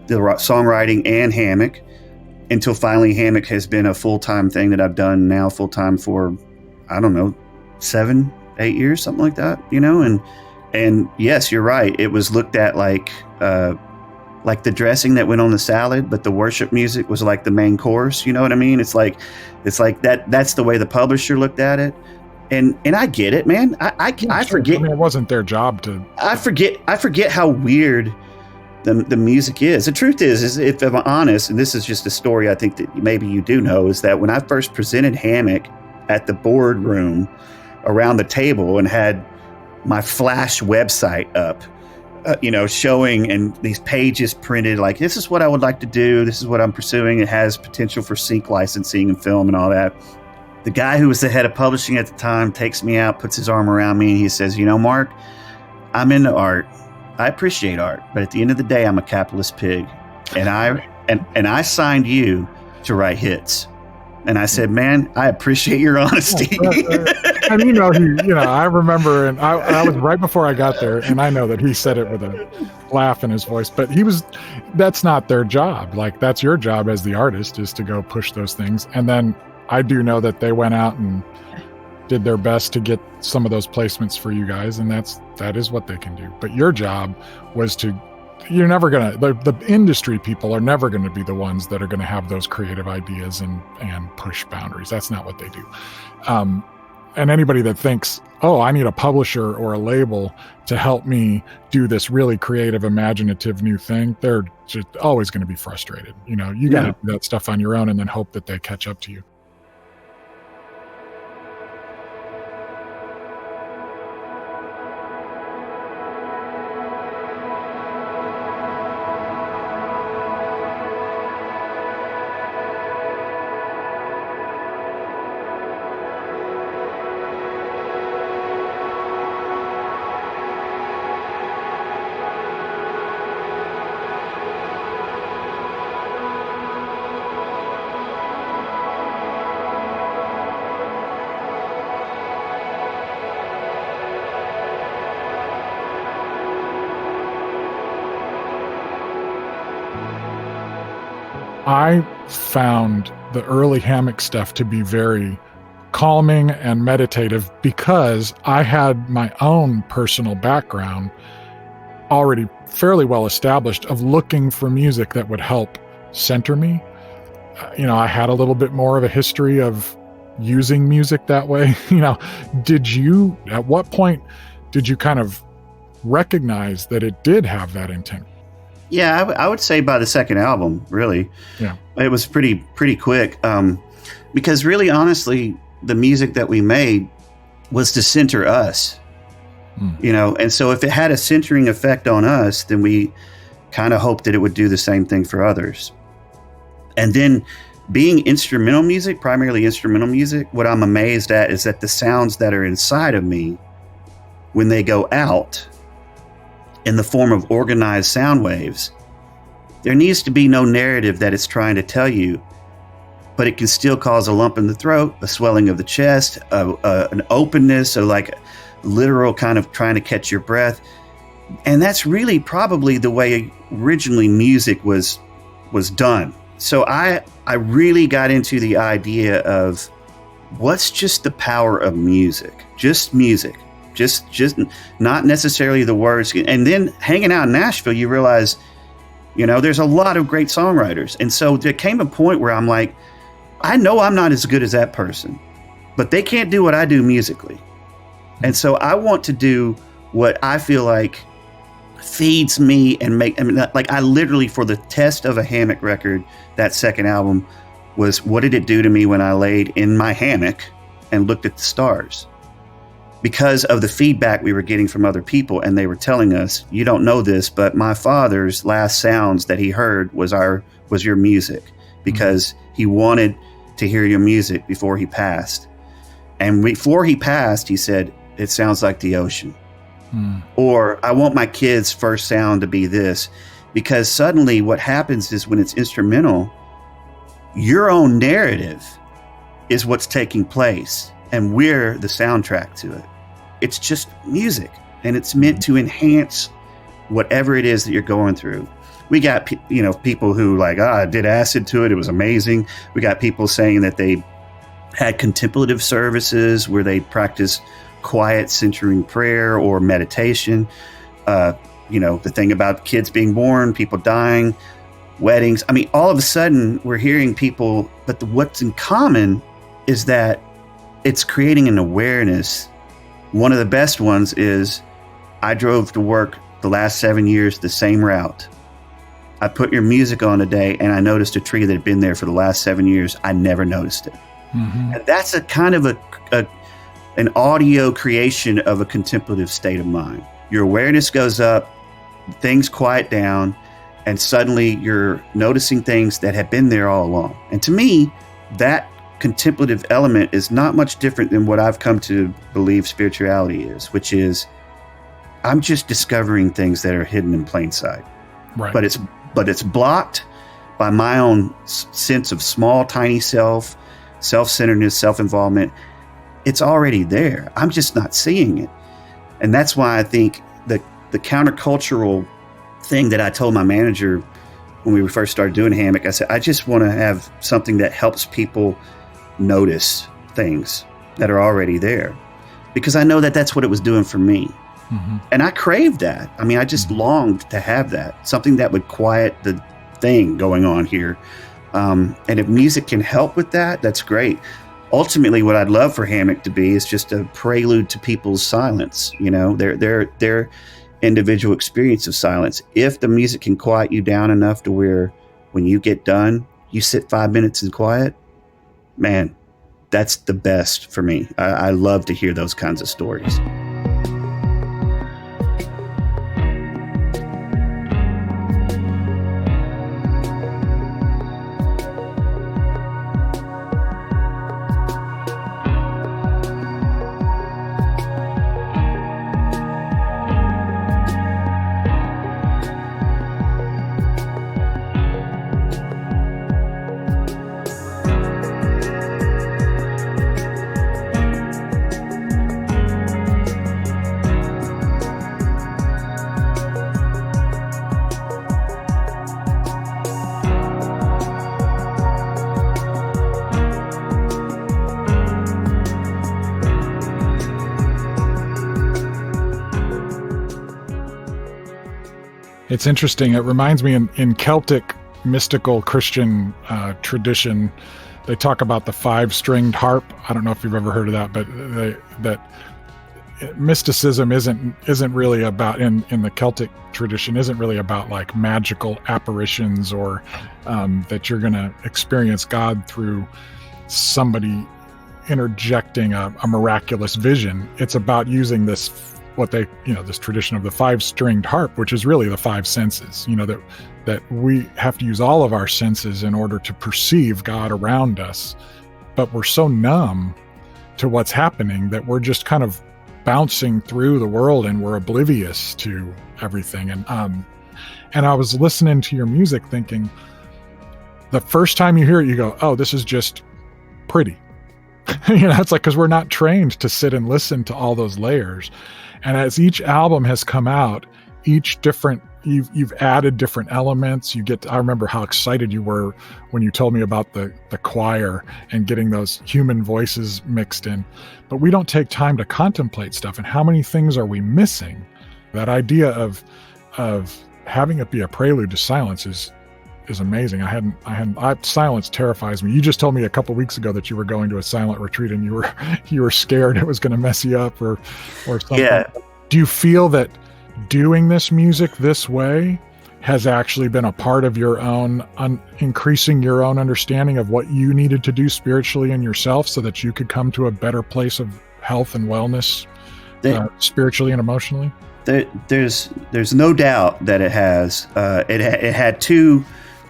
the songwriting and Hammock, until finally Hammock has been a full-time thing that I've done now full-time for, I don't know, 7-8 years, something like that, and yes, you're right. It was looked at like the dressing that went on the salad, but the worship music was like the main course. You know what I mean? It's like that's the way the publisher looked at it. And I get it, man. I forget. I mean, it wasn't their job to. I forget how weird the music is. The truth is if I'm honest, and this is just a story I think that maybe you do know, is that when I first presented Hammock at the boardroom around the table and had my Flash website up, showing and these pages printed, like, this is what I would like to do. This is what I'm pursuing. It has potential for sync licensing and film and all that. The guy who was the head of publishing at the time takes me out, puts his arm around me, and he says, Mark, I'm into art. I appreciate art, but at the end of the day, I'm a capitalist pig, and I signed you to write hits. And I said, man, I appreciate your honesty. And I remember, and I was right before I got there, and I know that he said it with a laugh in his voice, but that's not their job. Like, that's your job as the artist, is to go push those things. And then I do know that they went out and did their best to get some of those placements for you guys, and that is what they can do. But your job was you're never gonna, the industry people are never going to be the ones that are going to have those creative ideas and push boundaries. That's not what they do. And anybody that thinks, oh, I need a publisher or a label to help me do this really creative, imaginative new thing, they're just always going to be frustrated. You got to do that stuff on your own and then hope that they catch up to you. I found the early Hammock stuff to be very calming and meditative because I had my own personal background already fairly well established of looking for music that would help center me. I had a little bit more of a history of using music that way. At what point did you kind of recognize that it did have that intent? Yeah, I would say by the second album, really. Yeah. It was pretty quick. Because really, honestly, the music that we made was to center us. And so if it had a centering effect on us, then we kind of hoped that it would do the same thing for others. And then being instrumental music, primarily instrumental music, what I'm amazed at is that the sounds that are inside of me, when they go out in the form of organized sound waves, there needs to be no narrative that it's trying to tell you, but it can still cause a lump in the throat, a swelling of the chest, an openness, so like literal kind of trying to catch your breath. And that's really probably the way originally music was done. So I really got into the idea of what's just the power of music, just music. Just not necessarily the words. And then hanging out in Nashville, you realize, there's a lot of great songwriters. And so there came a point where I'm like, I know I'm not as good as that person, but they can't do what I do musically. And so I want to do what I feel like feeds me and like I literally, for the test of a Hammock record, that second album was, what did it do to me when I laid in my hammock and looked at the stars? Because of the feedback we were getting from other people, and they were telling us, you don't know this, but my father's last sounds that he heard was your music, because he wanted to hear your music before he passed. And before he passed, he said, it sounds like the ocean. Or I want my kids' first sound to be this. Because suddenly what happens is, when it's instrumental, your own narrative is what's taking place, and we're the soundtrack to it. It's just music, and it's meant to enhance whatever it is that you're going through. We got people who like, I did acid to it, it was amazing. We got people saying that they had contemplative services where they practice quiet centering prayer or meditation. The thing about kids being born, people dying, weddings. I mean, all of a sudden we're hearing people, but what's in common is that it's creating an awareness. One of the best ones is, I drove to work the last 7 years the same route. I put your music on today, and I noticed a tree that had been there for the last 7 years. I never noticed it. And that's a kind of an audio creation of a contemplative state of mind. Your awareness goes up, things quiet down, and suddenly you're noticing things that have been there all along. And to me, that contemplative element is not much different than what I've come to believe spirituality is, which is, I'm just discovering things that are hidden in plain sight. Right. But it's blocked by my own sense of small, tiny self-centeredness, self-involvement. It's already there. I'm just not seeing it. And that's why I think the countercultural thing that I told my manager when we first started doing Hammock, I said, I just want to have something that helps people notice things that are already there, because I know that that's what it was doing for me. And I craved that. I mean, I just longed to have that, something that would quiet the thing going on here. And if music can help with that, that's great. Ultimately, what I'd love for Hammock to be is just a prelude to people's silence, their individual experience of silence. If the music can quiet you down enough to where when you get done, you sit 5 minutes in quiet, man, that's the best for me. I love to hear those kinds of stories. It's interesting. It reminds me in Celtic mystical Christian tradition, they talk about the 5-stringed harp. I don't know if you've ever heard of that, but that mysticism isn't really about, in the Celtic tradition, isn't really about like magical apparitions or that you're going to experience God through somebody interjecting a miraculous vision. It's about using this, this tradition of the 5-stringed harp, which is really the 5 senses, that we have to use all of our senses in order to perceive God around us. But we're so numb to what's happening that we're just kind of bouncing through the world and we're oblivious to everything. And I was listening to your music thinking, the first time you hear it, you go, oh, this is just pretty. It's like, because we're not trained to sit and listen to all those layers. And as each album has come out, each different, you've added different elements. I remember how excited you were when you told me about the choir and getting those human voices mixed in. But we don't take time to contemplate stuff. And how many things are we missing? That idea of having it be a prelude to silence is amazing. Silence terrifies me. You just told me a couple weeks ago that you were going to a silent retreat and you were scared it was going to mess you up or something. Yeah. Do you feel that doing this music this way has actually been a part of your own increasing your own understanding of what you needed to do spiritually in yourself so that you could come to a better place of health and wellness, spiritually and emotionally? There's no doubt that it has. It had two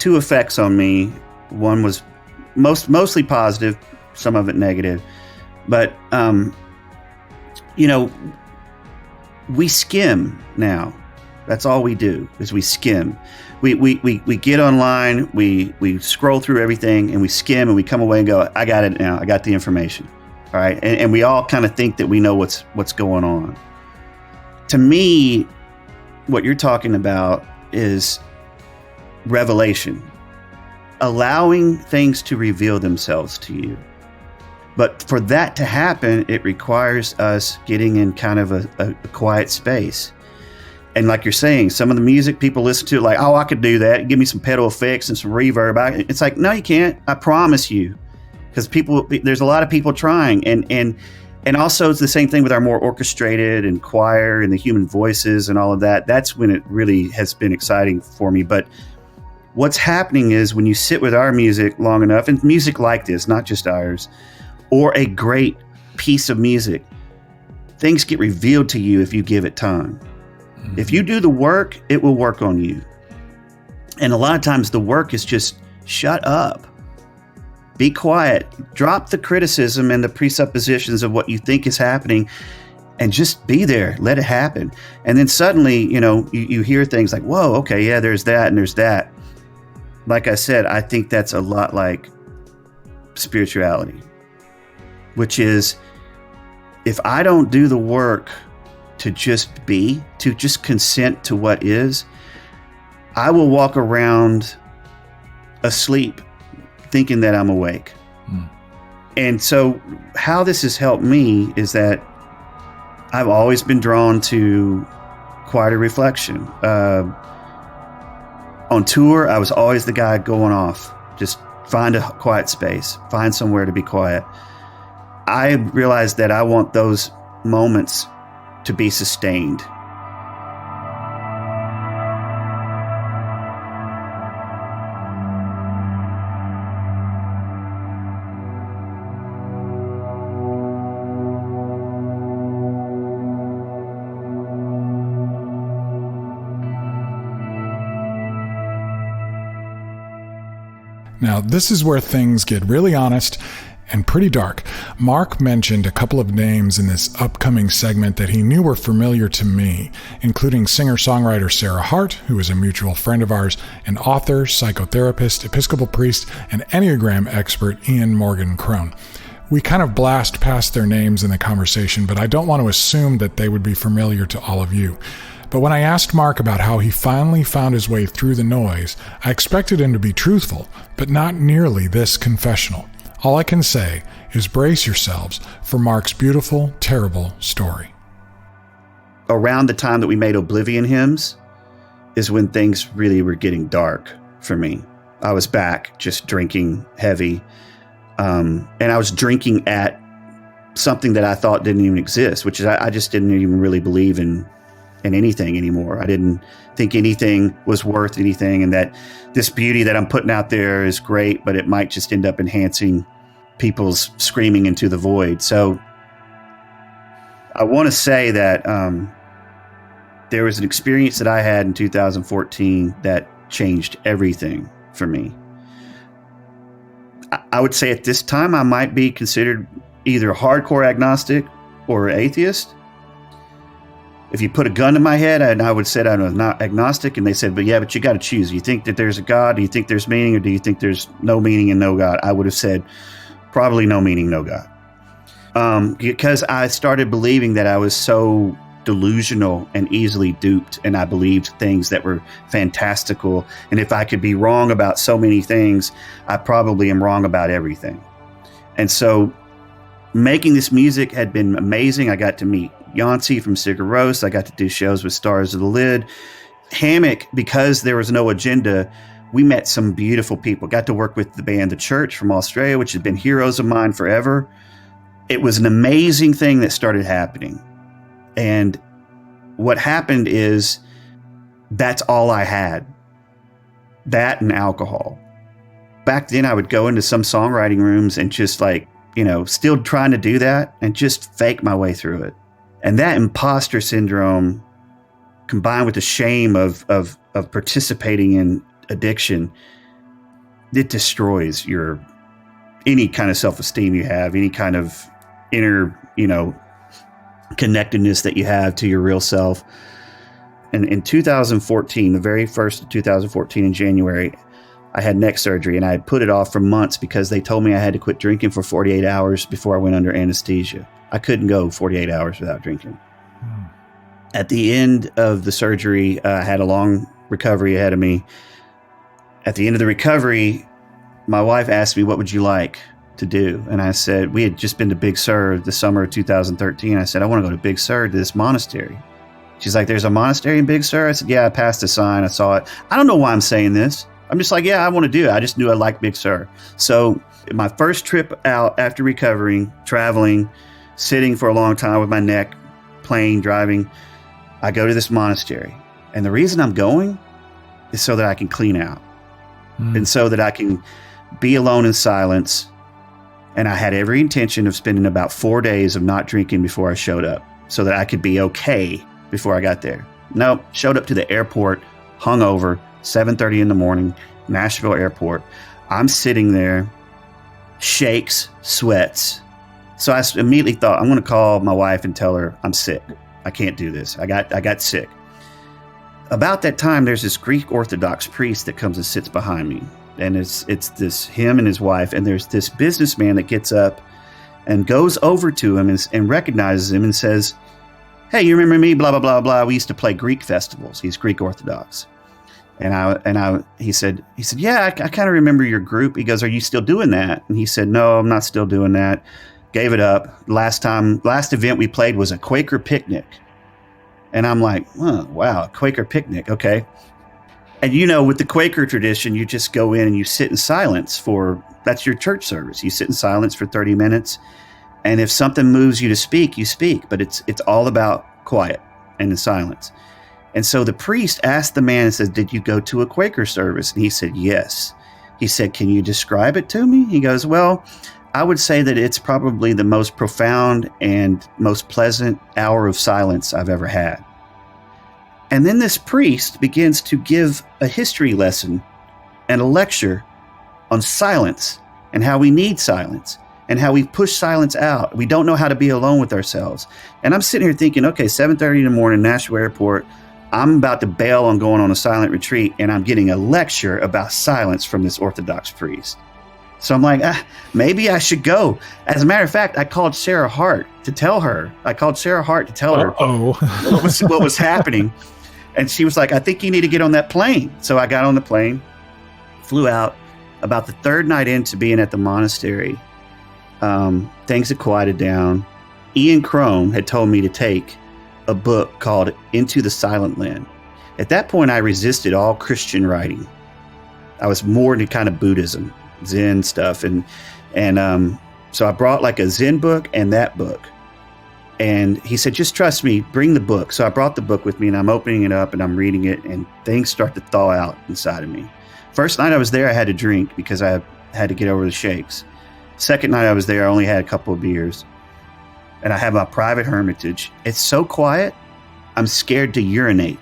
effects on me. One was mostly positive, some of it negative. But we skim now. That's all we do is we skim. We get online, we scroll through everything, and we skim, and we come away and go, I got it now. I got the information. All right, and we all kind of think that we know what's going on. To me, what you're talking about is revelation, allowing things to reveal themselves to you. But for that to happen, it requires us getting in kind of a quiet space. And like you're saying, some of the music people listen to, like, oh, I could do that. Give me some pedal effects and some reverb. It's like, no, you can't. I promise you. Because there's a lot of people trying. And also it's the same thing with our more orchestrated and choir and the human voices and all of that. That's when it really has been exciting for me. But what's happening is when you sit with our music long enough, and music like this, not just ours, or a great piece of music, things get revealed to you if you give it time. If you do the work, it will work on you. And a lot of times the work is just shut up. Be quiet. Drop the criticism and the presuppositions of what you think is happening and just be there. Let it happen. And then suddenly, you hear things like, whoa, okay, yeah, there's that and there's that. Like I said, I think that's a lot like spirituality, which is if I don't do the work to just be, to just consent to what is, I will walk around asleep thinking that I'm awake. And so how this has helped me is that I've always been drawn to quieter reflection. On tour, I was always the guy going off, just find a quiet space, find somewhere to be quiet. I realized that I want those moments to be sustained. Now, this is where things get really honest and pretty dark. Marc mentioned a couple of names in this upcoming segment that he knew were familiar to me, including singer-songwriter Sarah Hart, who is a mutual friend of ours, and author, psychotherapist, Episcopal priest, and Enneagram expert Ian Morgan Crone. We kind of blast past their names in the conversation, but I don't want to assume that they would be familiar to all of you. But when I asked Marc about how he finally found his way through the noise, I expected him to be truthful, but not nearly this confessional. All I can say is brace yourselves for Marc's beautiful, terrible story. Around the time that we made Oblivion Hymns is when things really were getting dark for me. I was back just drinking heavy. And I was drinking at something that I thought didn't even exist, which is I just didn't even really believe in anything anymore. I didn't think anything was worth anything, and that this beauty that I'm putting out there is great, but it might just end up enhancing people's screaming into the void. So I want to say that there was an experience that I had in 2014 that changed everything for me. I would say at this time I might be considered either a hardcore agnostic or atheist. If you put a gun to my head and I would say I'm not agnostic, and they said, but you got to choose. Do you think that there's a God? Do you think there's meaning, or do you think there's no meaning and no God? I would have said probably no meaning, no God. Because I started believing that I was so delusional and easily duped, and I believed things that were fantastical. And if I could be wrong about so many things, I probably am wrong about everything. And so making this music had been amazing. I got to meet Yancey from Sigur Rós. I got to do shows with Stars of the Lid. Hammock, because there was no agenda, we met some beautiful people. Got to work with the band The Church from Australia, which has been heroes of mine forever. It was an amazing thing that started happening. And what happened is that's all I had. That and alcohol. Back then, I would go into some songwriting rooms and just like, still trying to do that and just fake my way through it. And that imposter syndrome combined with the shame of participating in addiction, it destroys any kind of self-esteem you have, any kind of inner, connectedness that you have to your real self. And in 2014, the very first of 2014 in January, I had neck surgery, and I had put it off for months because they told me I had to quit drinking for 48 hours before I went under anesthesia. I couldn't go 48 hours without drinking. At the end of the surgery, I had a long recovery ahead of me. At the end of the recovery, my wife asked me, what would you like to do? And I said, we had just been to Big Sur the summer of 2013. I said, I want to go to Big Sur, to this monastery. She's like, there's a monastery in Big Sur? I said, yeah, I passed a sign. I saw it. I don't know why I'm saying this. I'm just like, yeah, I want to do it. I just knew I liked Big Sur. So my first trip out after recovering, traveling, sitting for a long time with my neck, plane, driving, I go to this monastery. And the reason I'm going is so that I can clean out and so that I can be alone in silence. And I had every intention of spending about 4 days of not drinking before I showed up so that I could be okay before I got there. Nope. Showed up to the airport, hungover, 7:30 in the morning, Nashville airport. I'm sitting there, shakes, sweats. So I immediately thought, I'm going to call my wife and tell her I'm sick. I can't do this. I got sick. About that time, there's this Greek Orthodox priest that comes and sits behind me. And it's this him and his wife. And there's this businessman that gets up and goes over to him and recognizes him and says, hey, you remember me? Blah, blah, blah, blah. We used to play Greek festivals. He's Greek Orthodox. He said, yeah, I kind of remember your group. He goes, are you still doing that? And he said, no, I'm not still doing that. Gave it up. Last event we played was a Quaker picnic. And I'm like, oh, wow, a Quaker picnic. Okay. And with the Quaker tradition, you just go in and you sit in silence that's your church service. You sit in silence for 30 minutes. And if something moves you to speak, you speak, but it's all about quiet and in silence. And so the priest asked the man and said, did you go to a Quaker service? And he said, yes. He said, can you describe it to me? He goes, well, I would say that it's probably the most profound and most pleasant hour of silence I've ever had. And then this priest begins to give a history lesson and a lecture on silence and how we need silence and how we push silence out. We don't know how to be alone with ourselves. And I'm sitting here thinking, okay, 7:30 in the morning, Nashville Airport, I'm about to bail on going on a silent retreat, and I'm getting a lecture about silence from this Orthodox priest. So I'm like, maybe I should go. As a matter of fact, I called Sarah Hart to tell her. What was happening. And she was like, I think you need to get on that plane. So I got on the plane, flew out. About the third night into being at the monastery, things had quieted down. Ian Crone had told me to take a book called Into the Silent Land. At that point, I resisted all Christian writing. I was more into kind of Buddhism, Zen stuff. And so I brought like a Zen book and that book. And he said, just trust me, bring the book. So I brought the book with me, and I'm opening it up and I'm reading it, and things start to thaw out inside of me. First night I was there, I had to drink because I had to get over the shakes. Second night I was there, I only had a couple of beers. And I have my private hermitage. It's so quiet, I'm scared to urinate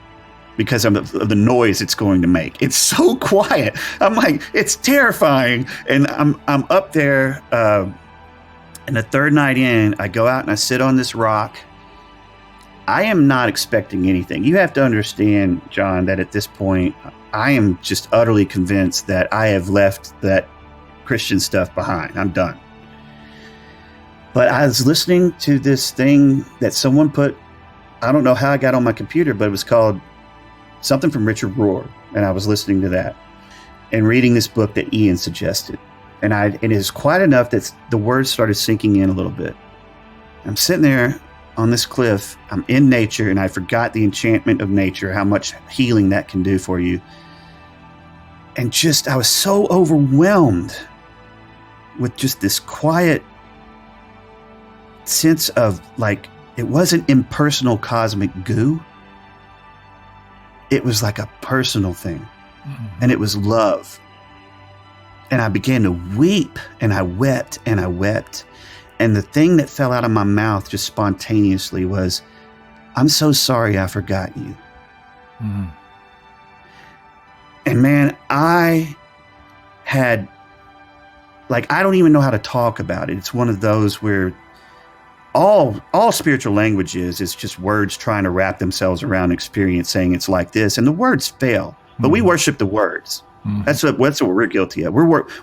because of the noise it's going to make. It's so quiet. I'm like, it's terrifying. And I'm up there, and the third night in, I go out and I sit on this rock. I am not expecting anything. You have to understand, John, that at this point, I am just utterly convinced that I have left that Christian stuff behind. I'm done. But I was listening to this thing that someone put, I don't know how I got on my computer, but it was called something from Richard Rohr. And I was listening to that and reading this book that Ian suggested. And it is quiet enough that the words started sinking in a little bit. I'm sitting there on this cliff. I'm in nature, and I forgot the enchantment of nature, how much healing that can do for you. And I was so overwhelmed with just this quiet sense of like, it wasn't impersonal cosmic goo. it was like a personal thing, and it was love. And I began to weep, and I wept, and I wept. And the thing that fell out of my mouth just spontaneously was, I'm so sorry I forgot you. Mm. And man, I had, like, I don't even know how to talk about it. It's one of those where all spiritual language is just words trying to wrap themselves around experience, saying it's like this, and the words fail. But we worship the words. That's what we're guilty of.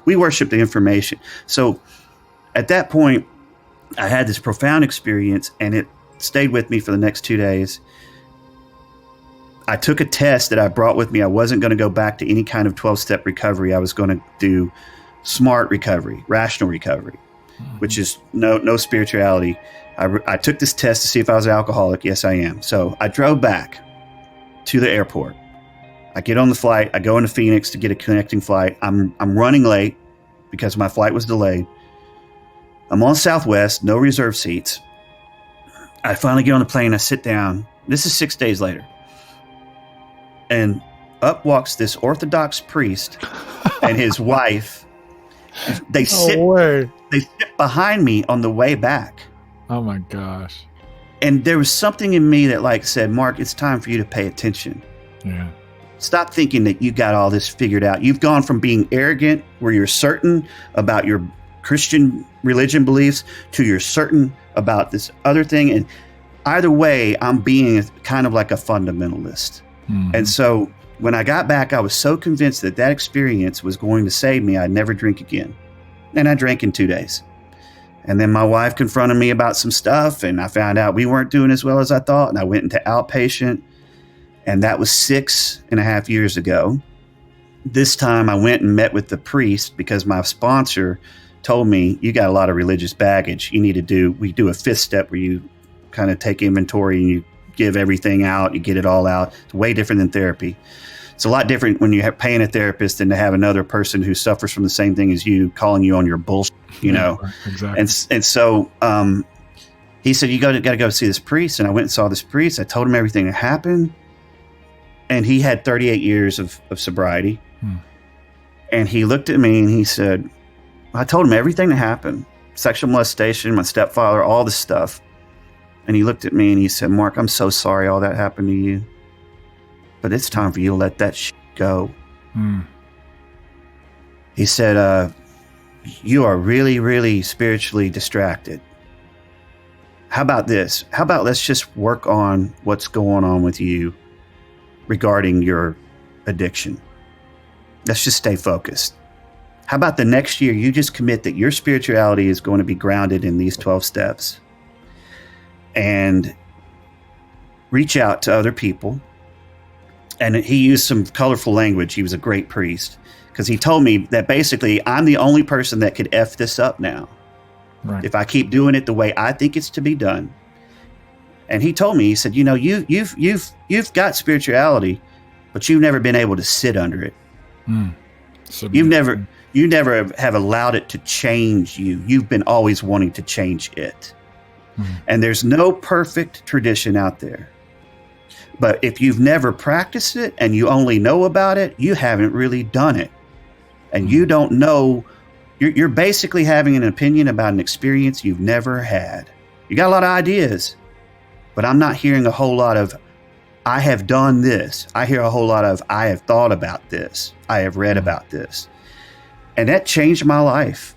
We worship the information. So at that point, I had this profound experience, and it stayed with me for the next 2 days. I took a test that I brought with me. I wasn't going to go back to any kind of 12-step recovery. I was going to do smart recovery, rational recovery, which is no spirituality. I took this test to see if I was an alcoholic. Yes, I am. So I drove back to the airport. I get on the flight. I go into Phoenix to get a connecting flight. I'm running late because my flight was delayed. I'm on Southwest, no reserve seats. I finally get on the plane. I sit down. This is 6 days later. And up walks this Orthodox priest and his wife. They sit behind me on the way back. Oh my gosh. And there was something in me that like said, Mark, it's time for you to pay attention. Yeah. Stop thinking that you got all this figured out. You've gone from being arrogant, where you're certain about your Christian religion beliefs, to you're certain about this other thing. And either way, I'm being kind of like a fundamentalist. Mm-hmm. And so when I got back, I was so convinced that that experience was going to save me, I'd never drink again. And I drank in 2 days. And then my wife confronted me about some stuff, and I found out we weren't doing as well as I thought. And I went into outpatient. And that was 6.5 years ago. This time I went and met with the priest because my sponsor told me, you got a lot of religious baggage. We do a 5th step where you kind of take inventory and you give everything out, you get it all out. It's way different than therapy. It's a lot different when you're paying a therapist than to have another person who suffers from the same thing as you calling you on your bullshit, you know? Exactly. And so he said, you got to go see this priest. And I went and saw this priest. I told him everything that happened. And he had 38 years of sobriety. And he looked at me and he said, I told him everything that happened, sexual molestation, my stepfather, all this stuff. And he looked at me and he said, Mark, I'm so sorry all that happened to you. But it's time for you to let that shit go. He said, you are really, really spiritually distracted. How about this? How about let's just work on what's going on with you regarding your addiction. Let's just stay focused. How about the next year you just commit that your spirituality is going to be grounded in these 12 steps, and reach out to other people. And he used some colorful language. He was a great priest because he told me that basically I'm the only person that could F this up now. Right. If I keep doing it the way I think it's to be done. And he told me, he said, you know, you've got spirituality, but you've never been able to sit under it. So you never have allowed it to change you. You've been always wanting to change it. And there's no perfect tradition out there. But if you've never practiced it and you only know about it, you haven't really done it. And you don't know, you're basically having an opinion about an experience you've never had. You got a lot of ideas. But I'm not hearing a whole lot of, I have done this. I hear a whole lot of, I have thought about this. I have read about this. And that changed my life.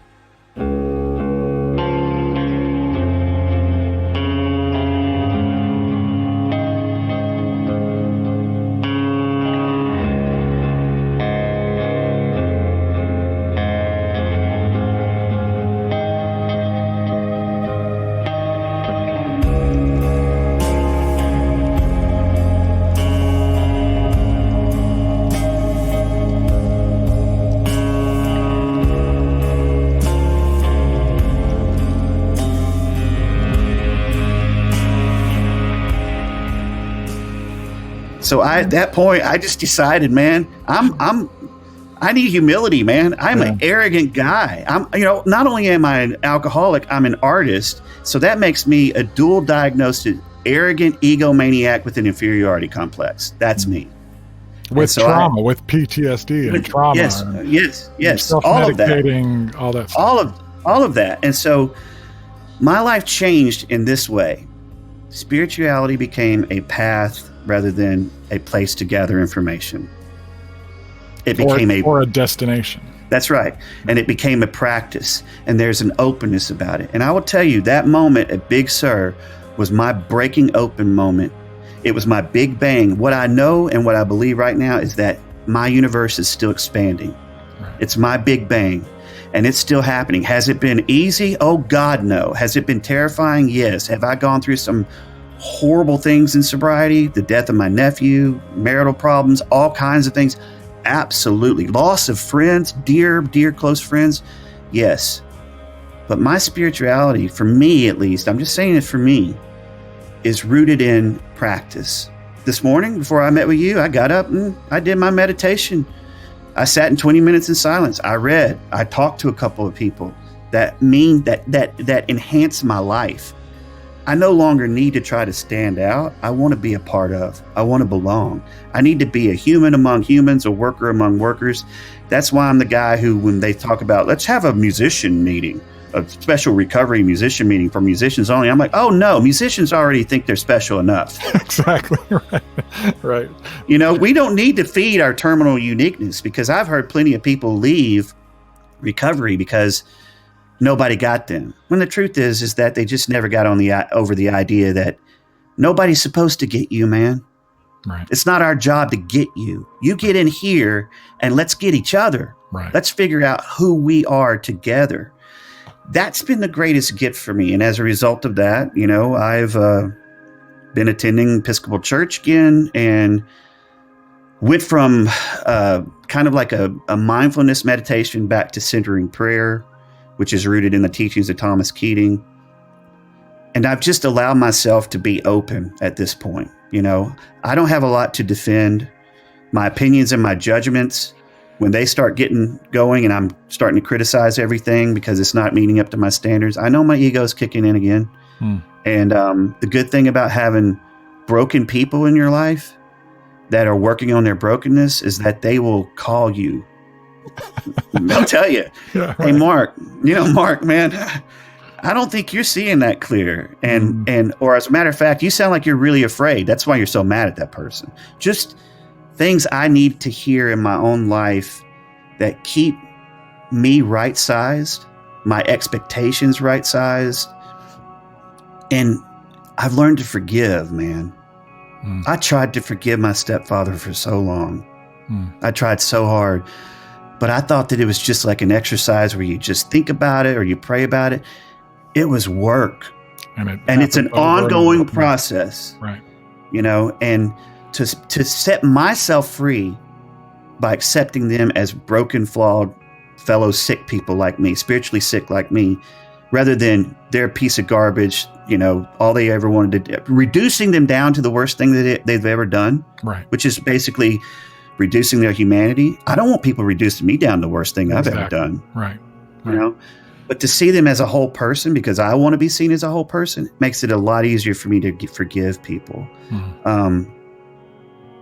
So at that point, I just decided, man, I need humility, man. I'm an arrogant guy. Not only am I an alcoholic, I'm an artist. So that makes me a dual diagnosed arrogant egomaniac with an inferiority complex. That's me. with trauma, with PTSD and trauma. Yes, and yes, all of that. Self-medicating, all that stuff. All of that. And so my life changed in this way. Spirituality became a path rather than a place to gather information. It became a destination. That's right. And it became a practice. And there's an openness about it. And I will tell you, that moment at Big Sur was my breaking open moment. It was my big bang. What I know and what I believe right now is that my universe is still expanding. Right. It's my big bang. And it's still happening. Has it been easy? Oh, God, no. Has it been terrifying? Yes. Have I gone through some horrible things in sobriety? The death of my nephew, marital problems, all kinds of things? Absolutely. Loss of friends, dear close friends? Yes. But my spirituality, for me at least, I'm just saying it for me, is rooted in practice. This morning, before I met with you, I got up and I did my meditation. I sat in 20 minutes in silence. I read. I talked to a couple of people that enhance my life. I no longer need to try to stand out. I want to be a part of. I want to belong. I need to be a human among humans, a worker among workers. That's why I'm the guy who, when they talk about, let's have a musician meeting, a special recovery musician meeting for musicians only, I'm like, oh no, musicians already think they're special enough. Exactly. Right. You know, we don't need to feed our terminal uniqueness, because I've heard plenty of people leave recovery because nobody got them. When the truth is that they just never got over the idea that nobody's supposed to get you, man. Right. It's not our job to get you. You get in here and let's get each other. Right. Let's figure out who we are together. That's been the greatest gift for me. And as a result of that, you know, I've been attending Episcopal Church again and went from kind of like a mindfulness meditation back to centering prayer, which is rooted in the teachings of Thomas Keating. And I've just allowed myself to be open at this point. You know, I don't have a lot to defend. My opinions and my judgments, when they start getting going and I'm starting to criticize everything because it's not meeting up to my standards, I know my ego's kicking in again. And the good thing about having broken people in your life that are working on their brokenness is that they will call you. They'll tell you, yeah, right. Hey, Mark, man, I don't think you're seeing that clear. Or as a matter of fact, you sound like you're really afraid. That's why you're so mad at that person. Just things I need to hear in my own life that keep me right-sized, my expectations right-sized. And I've learned to forgive, man. I tried to forgive my stepfather for so long. I tried so hard. But I thought that it was just like an exercise where you just think about it or you pray about it. It was work. And it's an ongoing process. Right. You know, and to set myself free by accepting them as broken, flawed, fellow sick people like me, spiritually sick like me, rather than they're a piece of garbage, you know, all they ever wanted to do, reducing them down to the worst thing that they've ever done, right? Which is basically reducing their humanity. I don't want people reducing me down to the worst thing I've ever done. Right. You know, but to see them as a whole person, because I want to be seen as a whole person, makes it a lot easier for me to forgive people.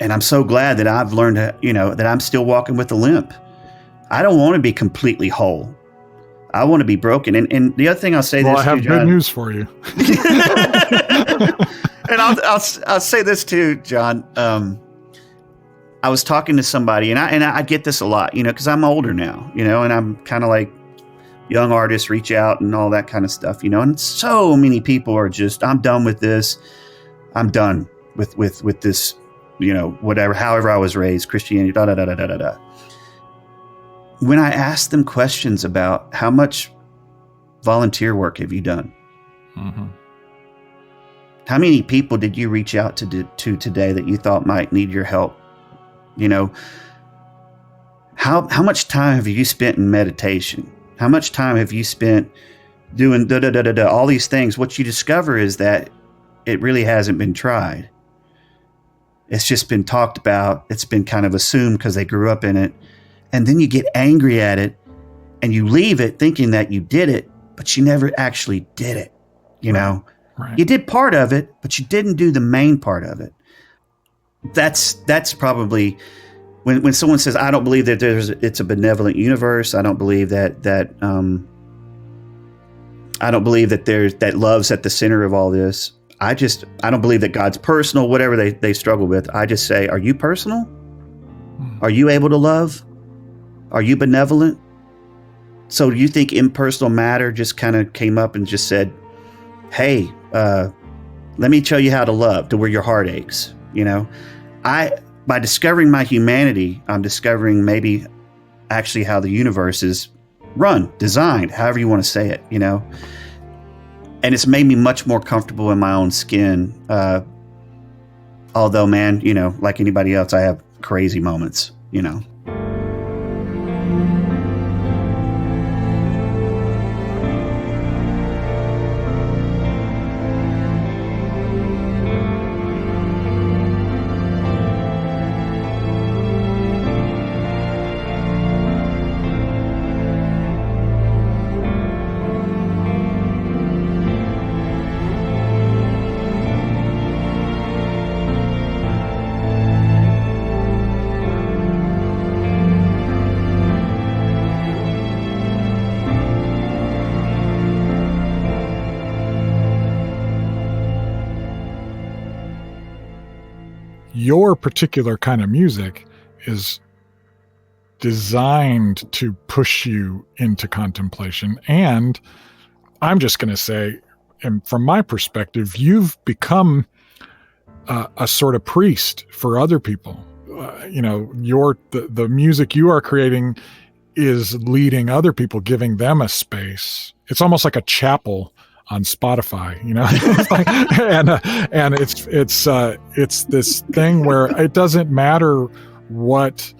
And I'm so glad that I've learned to, you know, that I'm still walking with a limp. I don't want to be completely whole. I want to be broken. And the other thing I'll say, I have good news for you. And I'll say this too, John. I was talking to somebody, and I get this a lot, you know, because I'm older now, you know, and I'm kind of like young artists reach out and all that kind of stuff, you know, and so many people are just, I'm done with this. I'm done with this, you know, whatever, however I was raised, Christianity, da da da da da da. When I ask them questions about how much volunteer work have you done? How many people did you reach out to today that you thought might need your help? You know, how much time have you spent in meditation? How much time have you spent doing all these things? What you discover is that it really hasn't been tried. It's just been talked about. It's been kind of assumed because they grew up in it. And then you get angry at it and you leave it thinking that you did it, but you never actually did it. You know, You did part of it, but you didn't do the main part of it. That's probably when someone says, I don't believe that it's a benevolent universe, I don't believe that I don't believe that love's at the center of all this. I don't believe that God's personal, whatever they struggle with. I just say, are you personal? Are you able to love? Are you benevolent? So do you think impersonal matter just kind of came up and just said, hey, let me show you how to love to where your heart aches? By discovering my humanity, I'm discovering maybe actually how the universe is run, designed, however you want to say it, And it's made me much more comfortable in my own skin. Although, man, like anybody else, I have crazy moments, Your particular kind of music is designed to push you into contemplation. And I'm just going to say, and from my perspective, you've become a sort of priest for other people. The music you are creating is leading other people, giving them a space. It's almost like a chapel on Spotify, and it's this thing where it doesn't matter what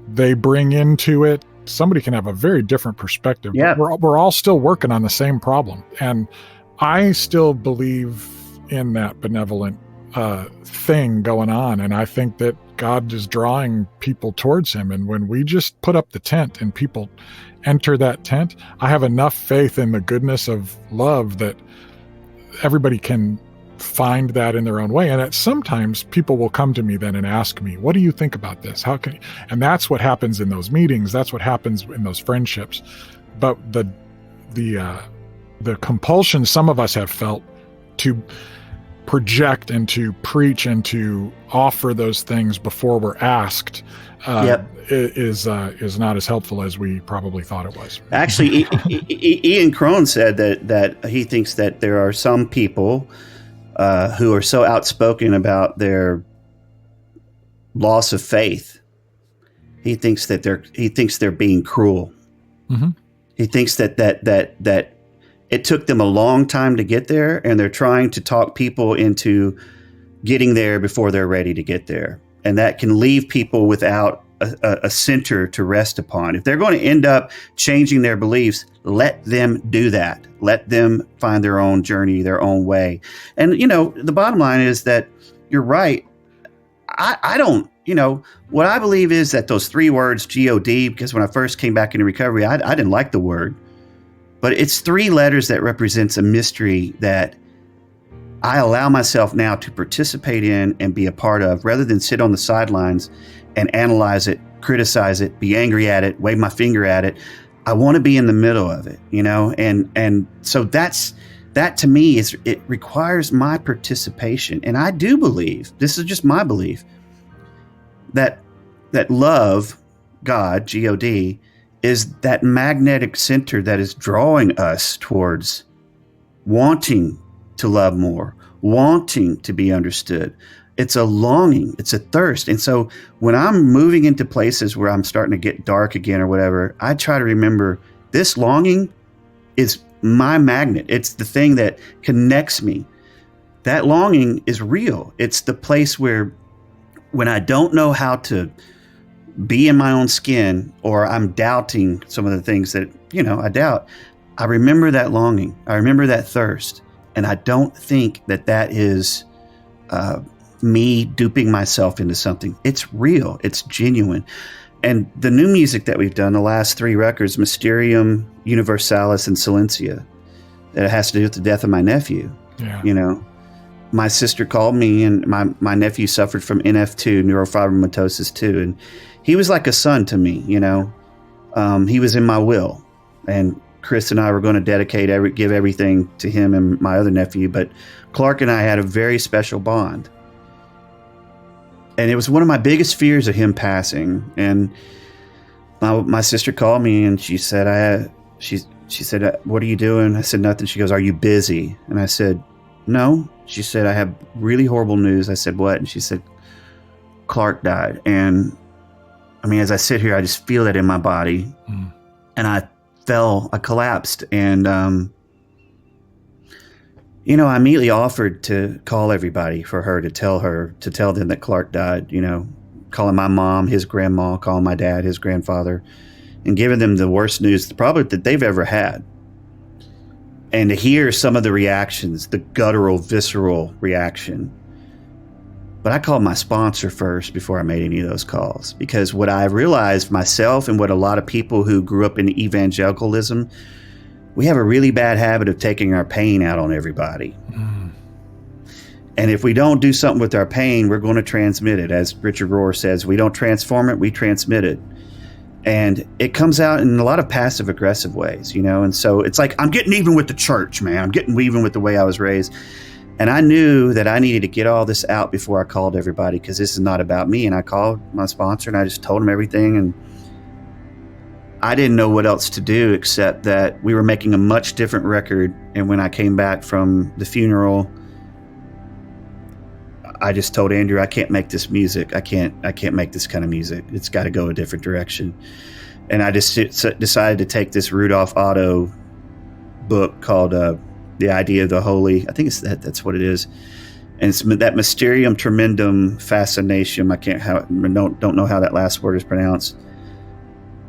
they bring into it. Somebody can have a very different perspective. Yeah. We're all still working on the same problem, and I still believe in that benevolent thing going on, and I think that God is drawing people towards him. And when we just put up the tent and people enter that tent, I have enough faith in the goodness of love that everybody can find that in their own way. And that sometimes people will come to me then and ask me, what do you think about this? How can you? And that's what happens in those meetings. That's what happens in those friendships. But the compulsion some of us have felt to project and to preach and to offer those things before we're asked is not as helpful as we probably thought it was. Actually, Ian Crone said that he thinks that there are some people who are so outspoken about their loss of faith. He thinks they're being cruel. Mm-hmm. He thinks that it took them a long time to get there, and they're trying to talk people into getting there before they're ready to get there. And that can leave people without a center to rest upon. If they're going to end up changing their beliefs, let them do that. Let them find their own journey, their own way. And, the bottom line is that you're right. I don't, what I believe is that those three words, G-O-D, because when I first came back into recovery, I didn't like the word. But it's three letters that represents a mystery that I allow myself now to participate in and be a part of, rather than sit on the sidelines and analyze it, criticize it, be angry at it, wave my finger at it. I want to be in the middle of it, and so that to me it requires my participation. And I do believe, this is just my belief, that love, God, G-O-D, is that magnetic center that is drawing us towards wanting to love more, wanting to be understood. It's a longing, it's a thirst. And so when I'm moving into places where I'm starting to get dark again or whatever, I try to remember this longing is my magnet. It's the thing that connects me. That longing is real. It's the place where when I don't know how to be in my own skin, or I'm doubting some of the things that, I doubt, I remember that longing. I remember that thirst. And I don't think that is me duping myself into something. It's real. It's genuine. And the new music that we've done, the last three records, Mysterium, Universalis, and Silencia, that has to do with the death of my nephew, my sister called me, and my nephew suffered from NF2, neurofibromatosis 2, and he was like a son to me, you know. He was in my will, and Chris and I were going to give everything to him and my other nephew, but Clark and I had a very special bond. And it was one of my biggest fears of him passing. And my sister called me, and she said, she said, "What are you doing?" I said, "Nothing." She goes, "Are you busy?" And I said, "No." She said, "I have really horrible news." I said, "What?" And she said, "Clark died." And I mean, as I sit here, I just feel it in my body. And I collapsed. And, you know, I immediately offered to call everybody for her to tell them that Clark died, you know, calling my mom, his grandma, calling my dad, his grandfather, and giving them the worst news probably that they've ever had. And to hear some of the reactions, the guttural, visceral reaction. But I called my sponsor first before I made any of those calls, because what I realized myself, and what a lot of people who grew up in evangelicalism, we have a really bad habit of taking our pain out on everybody. And if we don't do something with our pain, we're going to transmit it. As Richard Rohr says, we don't transform it, we transmit it. And it comes out in a lot of passive aggressive ways, you know? And so it's like, I'm getting even with the church, man. I'm getting even with the way I was raised. And I knew that I needed to get all this out before I called everybody, because this is not about me. And I called my sponsor, and I just told him everything. And I didn't know what else to do, except that we were making a much different record. And when I came back from the funeral, I just told Andrew, I can't make this music. I can't make this kind of music. It's got to go a different direction. And I just decided to take this Rudolph Otto book called The Idea of the Holy. I think it's that's what it is. And it's that Mysterium Tremendum Fascination. Don't know how that last word is pronounced.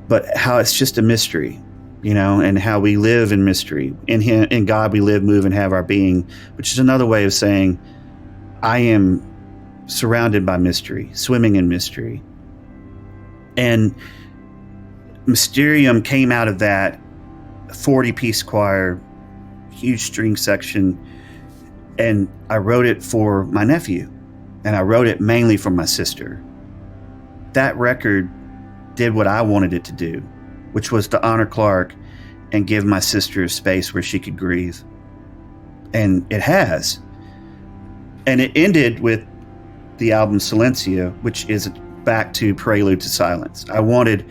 But how it's just a mystery, you know, and how we live in mystery. In God we live, move, and have our being, which is another way of saying I am surrounded by mystery, swimming in mystery. And Mysterium came out of that 40-piece choir, huge string section, and I wrote it for my nephew, and I wrote it mainly for my sister. That record did what I wanted it to do, which was to honor Clark and give my sister a space where she could grieve. And it has. And it ended with the album Silencio, which is back to Prelude to Silence. I wanted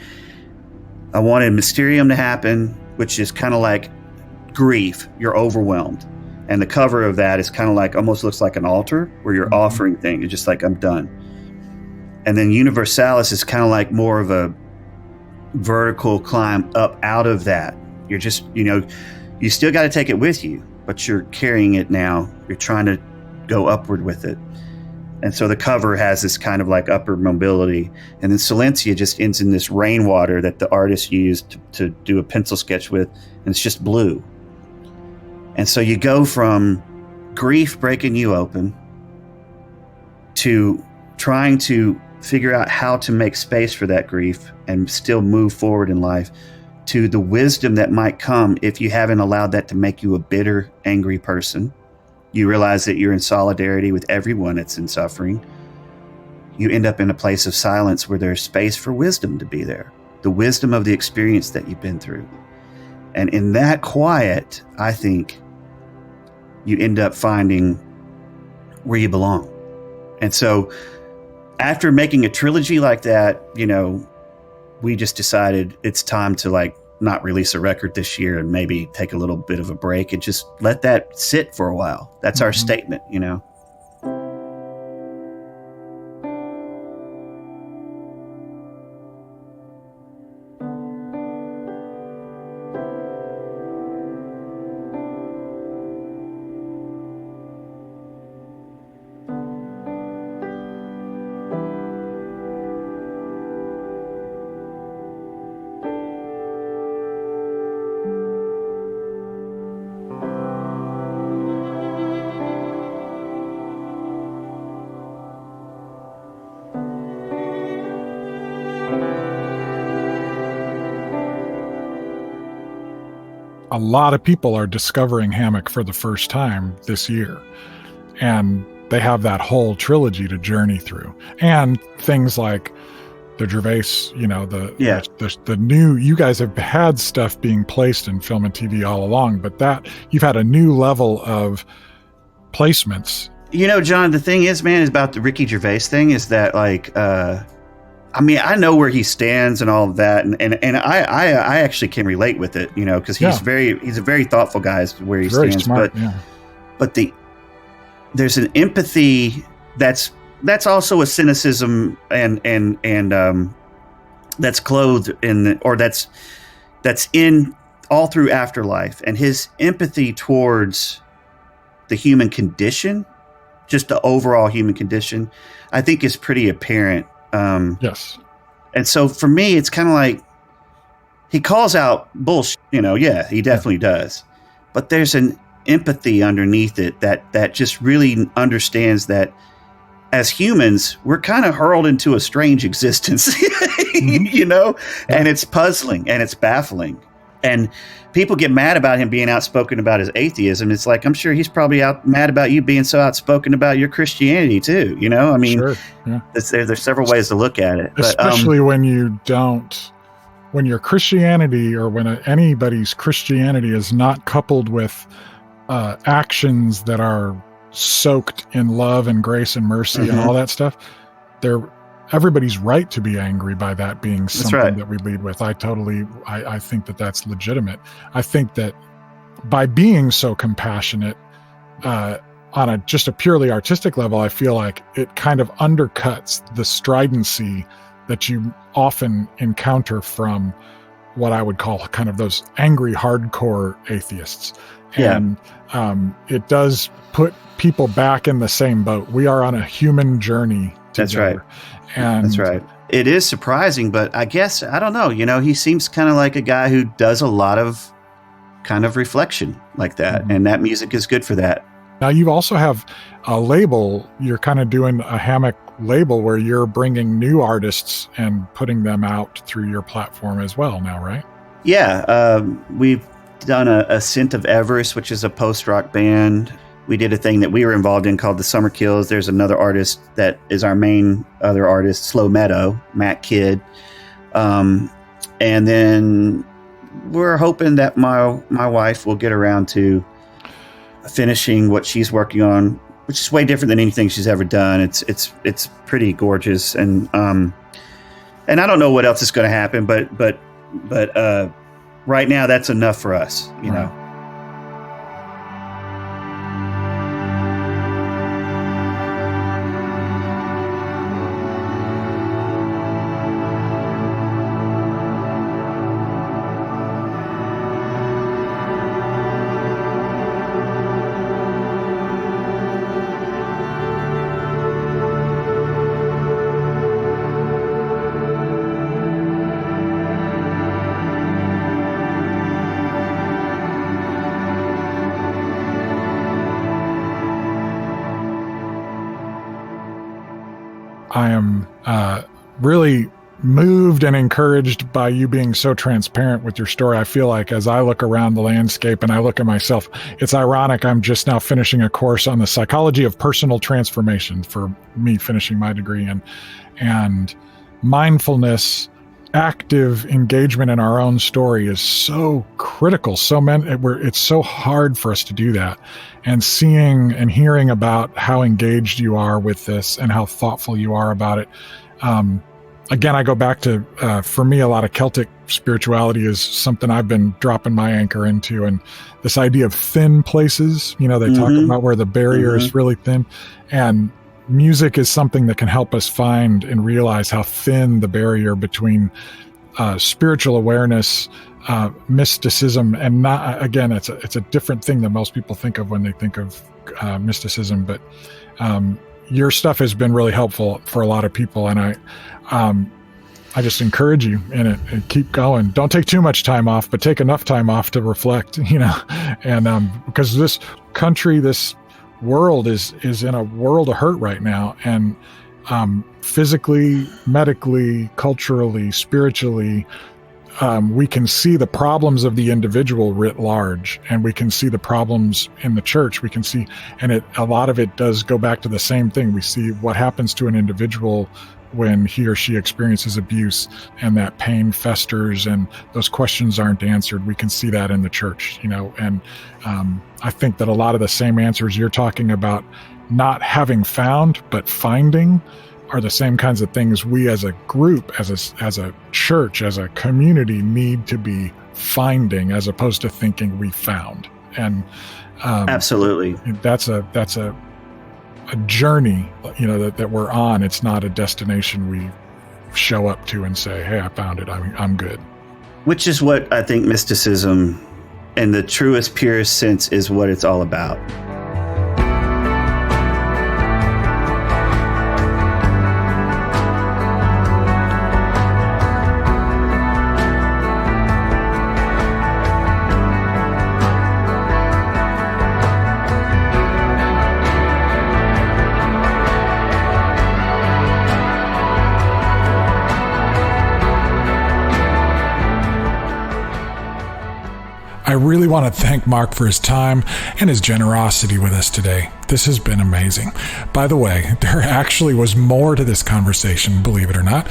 Mysterium to happen, which is kind of like grief. You're overwhelmed. And the cover of that is kind of like, almost looks like an altar where you're offering things. It's just like, I'm done. And then Universalis is kind of like more of a vertical climb up out of that. You're just, you know, you still got to take it with you, but you're carrying it now. You're trying to go upward with it. And so the cover has this kind of like upward mobility. And then Silencia just ends in this rainwater that the artist used to do a pencil sketch with. And it's just blue. And so you go from grief breaking you open to trying to figure out how to make space for that grief and still move forward in life, to the wisdom that might come if you haven't allowed that to make you a bitter, angry person. You realize that you're in solidarity with everyone that's in suffering. You end up in a place of silence where there's space for wisdom to be there, the wisdom of the experience that you've been through. And in that quiet, I think you end up finding where you belong. And so after making a trilogy like that, you know, we just decided it's time to like not release a record this year and maybe take a little bit of a break and just let that sit for a while. That's our statement, you know. A lot of people are discovering Hammock for the first time this year. And they have that whole trilogy to journey through. And things like the Gervais, the new, you guys have had stuff being placed in film and TV all along, but that you've had a new level of placements. John, the thing is, man, is about the Ricky Gervais thing is that I know where he stands and all of that. And I actually can relate with it, cause he's a very thoughtful guy as to where he stands, smart, but there's an empathy that's also a cynicism and that's clothed in that's in all through Afterlife, and his empathy towards the human condition, just the overall human condition, I think is pretty apparent. Yes. And so for me, it's kind of like he calls out bullshit, he definitely does, but there's an empathy underneath it that just really understands that as humans, we're kind of hurled into a strange existence, and it's puzzling and it's baffling. And people get mad about him being outspoken about his atheism. It's like, I'm sure he's probably mad about you being so outspoken about your Christianity too. Sure. Yeah. There's several ways to look at it. Especially when your Christianity or when anybody's Christianity is not coupled with actions that are soaked in love and grace and mercy and all that stuff, everybody's right to be angry by that being something that we lead with. I think that that's legitimate. I think that by being so compassionate on just a purely artistic level, I feel like it kind of undercuts the stridency that you often encounter from what I would call kind of those angry hardcore atheists. And it does put people back in the same boat. We are on a human journey together. That's right. And that's right. It is surprising, but I guess, I don't know, he seems kind of like a guy who does a lot of kind of reflection like that. And that music is good for that. Now you also have a label. You're kind of doing a Hammock label where you're bringing new artists and putting them out through your platform as well now, right? Yeah. We've done a Scent of Everest, which is a post-rock band. We did a thing that we were involved in called the Summer Kills. There's another artist that is our main other artist, Slow Meadow, Matt Kidd. And then we're hoping that my wife will get around to finishing what she's working on, which is way different than anything she's ever done. It's pretty gorgeous. And I don't know what else is going to happen, but right now that's enough for us, know. I am really moved and encouraged by you being so transparent with your story. I feel like as I look around the landscape and I look at myself, it's ironic. I'm just now finishing a course on the psychology of personal transformation for me finishing my degree, and mindfulness, active engagement in our own story is so critical. It's so hard for us to do that. And seeing and hearing about how engaged you are with this and how thoughtful you are about it. Again, I go back to, for me, a lot of Celtic spirituality is something I've been dropping my anchor into. And this idea of thin places, they talk about where the barrier is really thin. And music is something that can help us find and realize how thin the barrier between spiritual awareness, mysticism, and not, again, it's a different thing than most people think of when they think of mysticism. But your stuff has been really helpful for a lot of people, and I just encourage you in it and keep going. Don't take too much time off, but take enough time off to reflect, and because this country, this world is in a world of hurt right now, and physically, medically, culturally, spiritually, we can see the problems of the individual writ large, and we can see the problems in the church. We can see, and a lot of it does go back to the same thing. We see what happens to an individual when he or she experiences abuse, and that pain festers and those questions aren't answered. We can see that in the church, and I think that a lot of the same answers you're talking about not having found, but finding, are the same kinds of things we as a group, as a church, as a community need to be finding, as opposed to thinking we found. And absolutely, that's a journey, that we're on. It's not a destination we show up to and say, "Hey, I found it. I'm good." Which is what I think mysticism, in the truest, purest sense, is what it's all about. I really want to thank Marc for his time and his generosity with us today. This has been amazing. By the way, there actually was more to this conversation, believe it or not.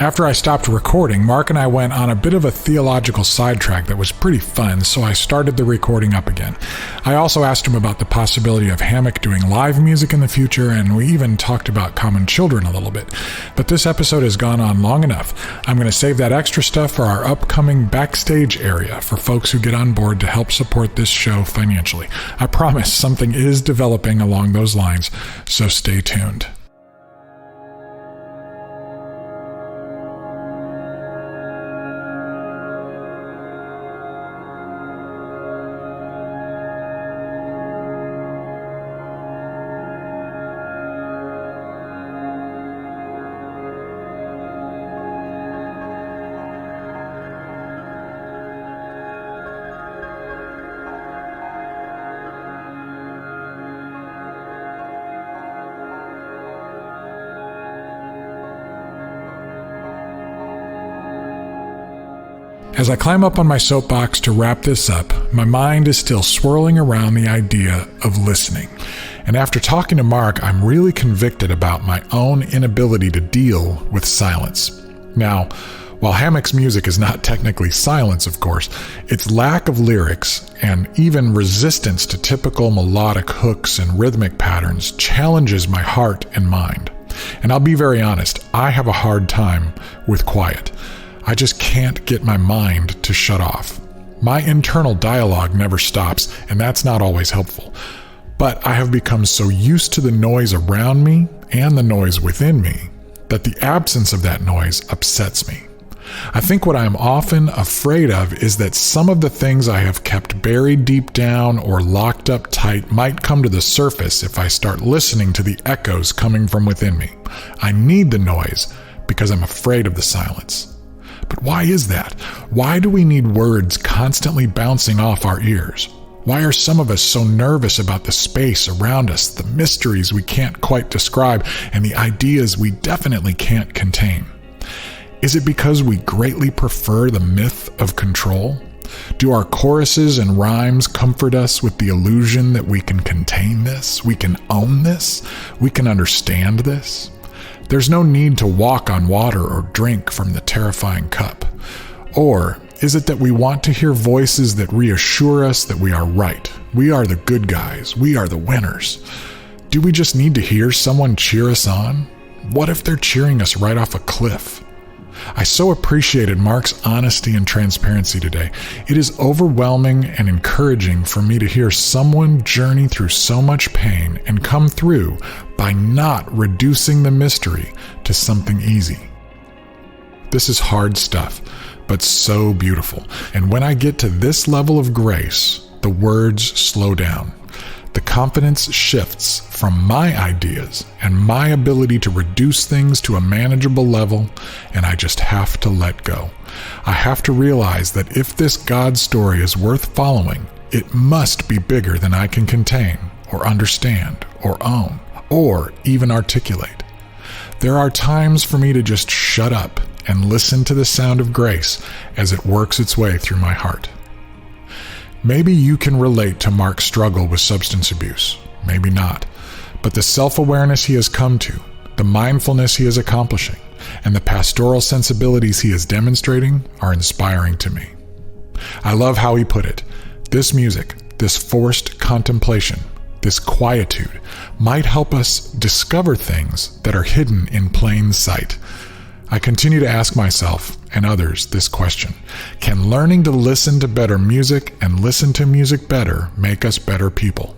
After I stopped recording, Marc and I went on a bit of a theological sidetrack that was pretty fun, so I started the recording up again. I also asked him about the possibility of Hammock doing live music in the future, and we even talked about Common Children a little bit. But this episode has gone on long enough. I'm going to save that extra stuff for our upcoming backstage area for folks who get on board to help support this show financially. I promise something is developing along those lines, so stay tuned. As I climb up on my soapbox to wrap this up, my mind is still swirling around the idea of listening. And after talking to Marc, I'm really convicted about my own inability to deal with silence. Now, while Hammock's music is not technically silence, of course, its lack of lyrics and even resistance to typical melodic hooks and rhythmic patterns challenges my heart and mind. And I'll be very honest, I have a hard time with quiet. I just can't get my mind to shut off. My internal dialogue never stops, and that's not always helpful. But I have become so used to the noise around me and the noise within me that the absence of that noise upsets me. I think what I am often afraid of is that some of the things I have kept buried deep down or locked up tight might come to the surface if I start listening to the echoes coming from within me. I need the noise because I'm afraid of the silence. But why is that? Why do we need words constantly bouncing off our ears? Why are some of us so nervous about the space around us, the mysteries we can't quite describe, and the ideas we definitely can't contain? Is it because we greatly prefer the myth of control? Do our choruses and rhymes comfort us with the illusion that we can contain this, we can own this, we can understand this? There's no need to walk on water or drink from the terrifying cup. Or is it that we want to hear voices that reassure us that we are right? We are the good guys. We are the winners. Do we just need to hear someone cheer us on? What if they're cheering us right off a cliff? I so appreciated Marc's honesty and transparency today. It is overwhelming and encouraging for me to hear someone journey through so much pain and come through by not reducing the mystery to something easy. This is hard stuff, but so beautiful. And when I get to this level of grace, the words slow down. The confidence shifts from my ideas and my ability to reduce things to a manageable level, and I just have to let go. I have to realize that if this God story is worth following, it must be bigger than I can contain, or understand, or own, or even articulate. There are times for me to just shut up and listen to the sound of grace as it works its way through my heart. Maybe you can relate to Mark's struggle with substance abuse, maybe not, but the self-awareness he has come to, the mindfulness he is accomplishing, and the pastoral sensibilities he is demonstrating are inspiring to me. I love how he put it. This music, this forced contemplation, this quietude might help us discover things that are hidden in plain sight. I continue to ask myself and others this question: can learning to listen to better music and listen to music better make us better people?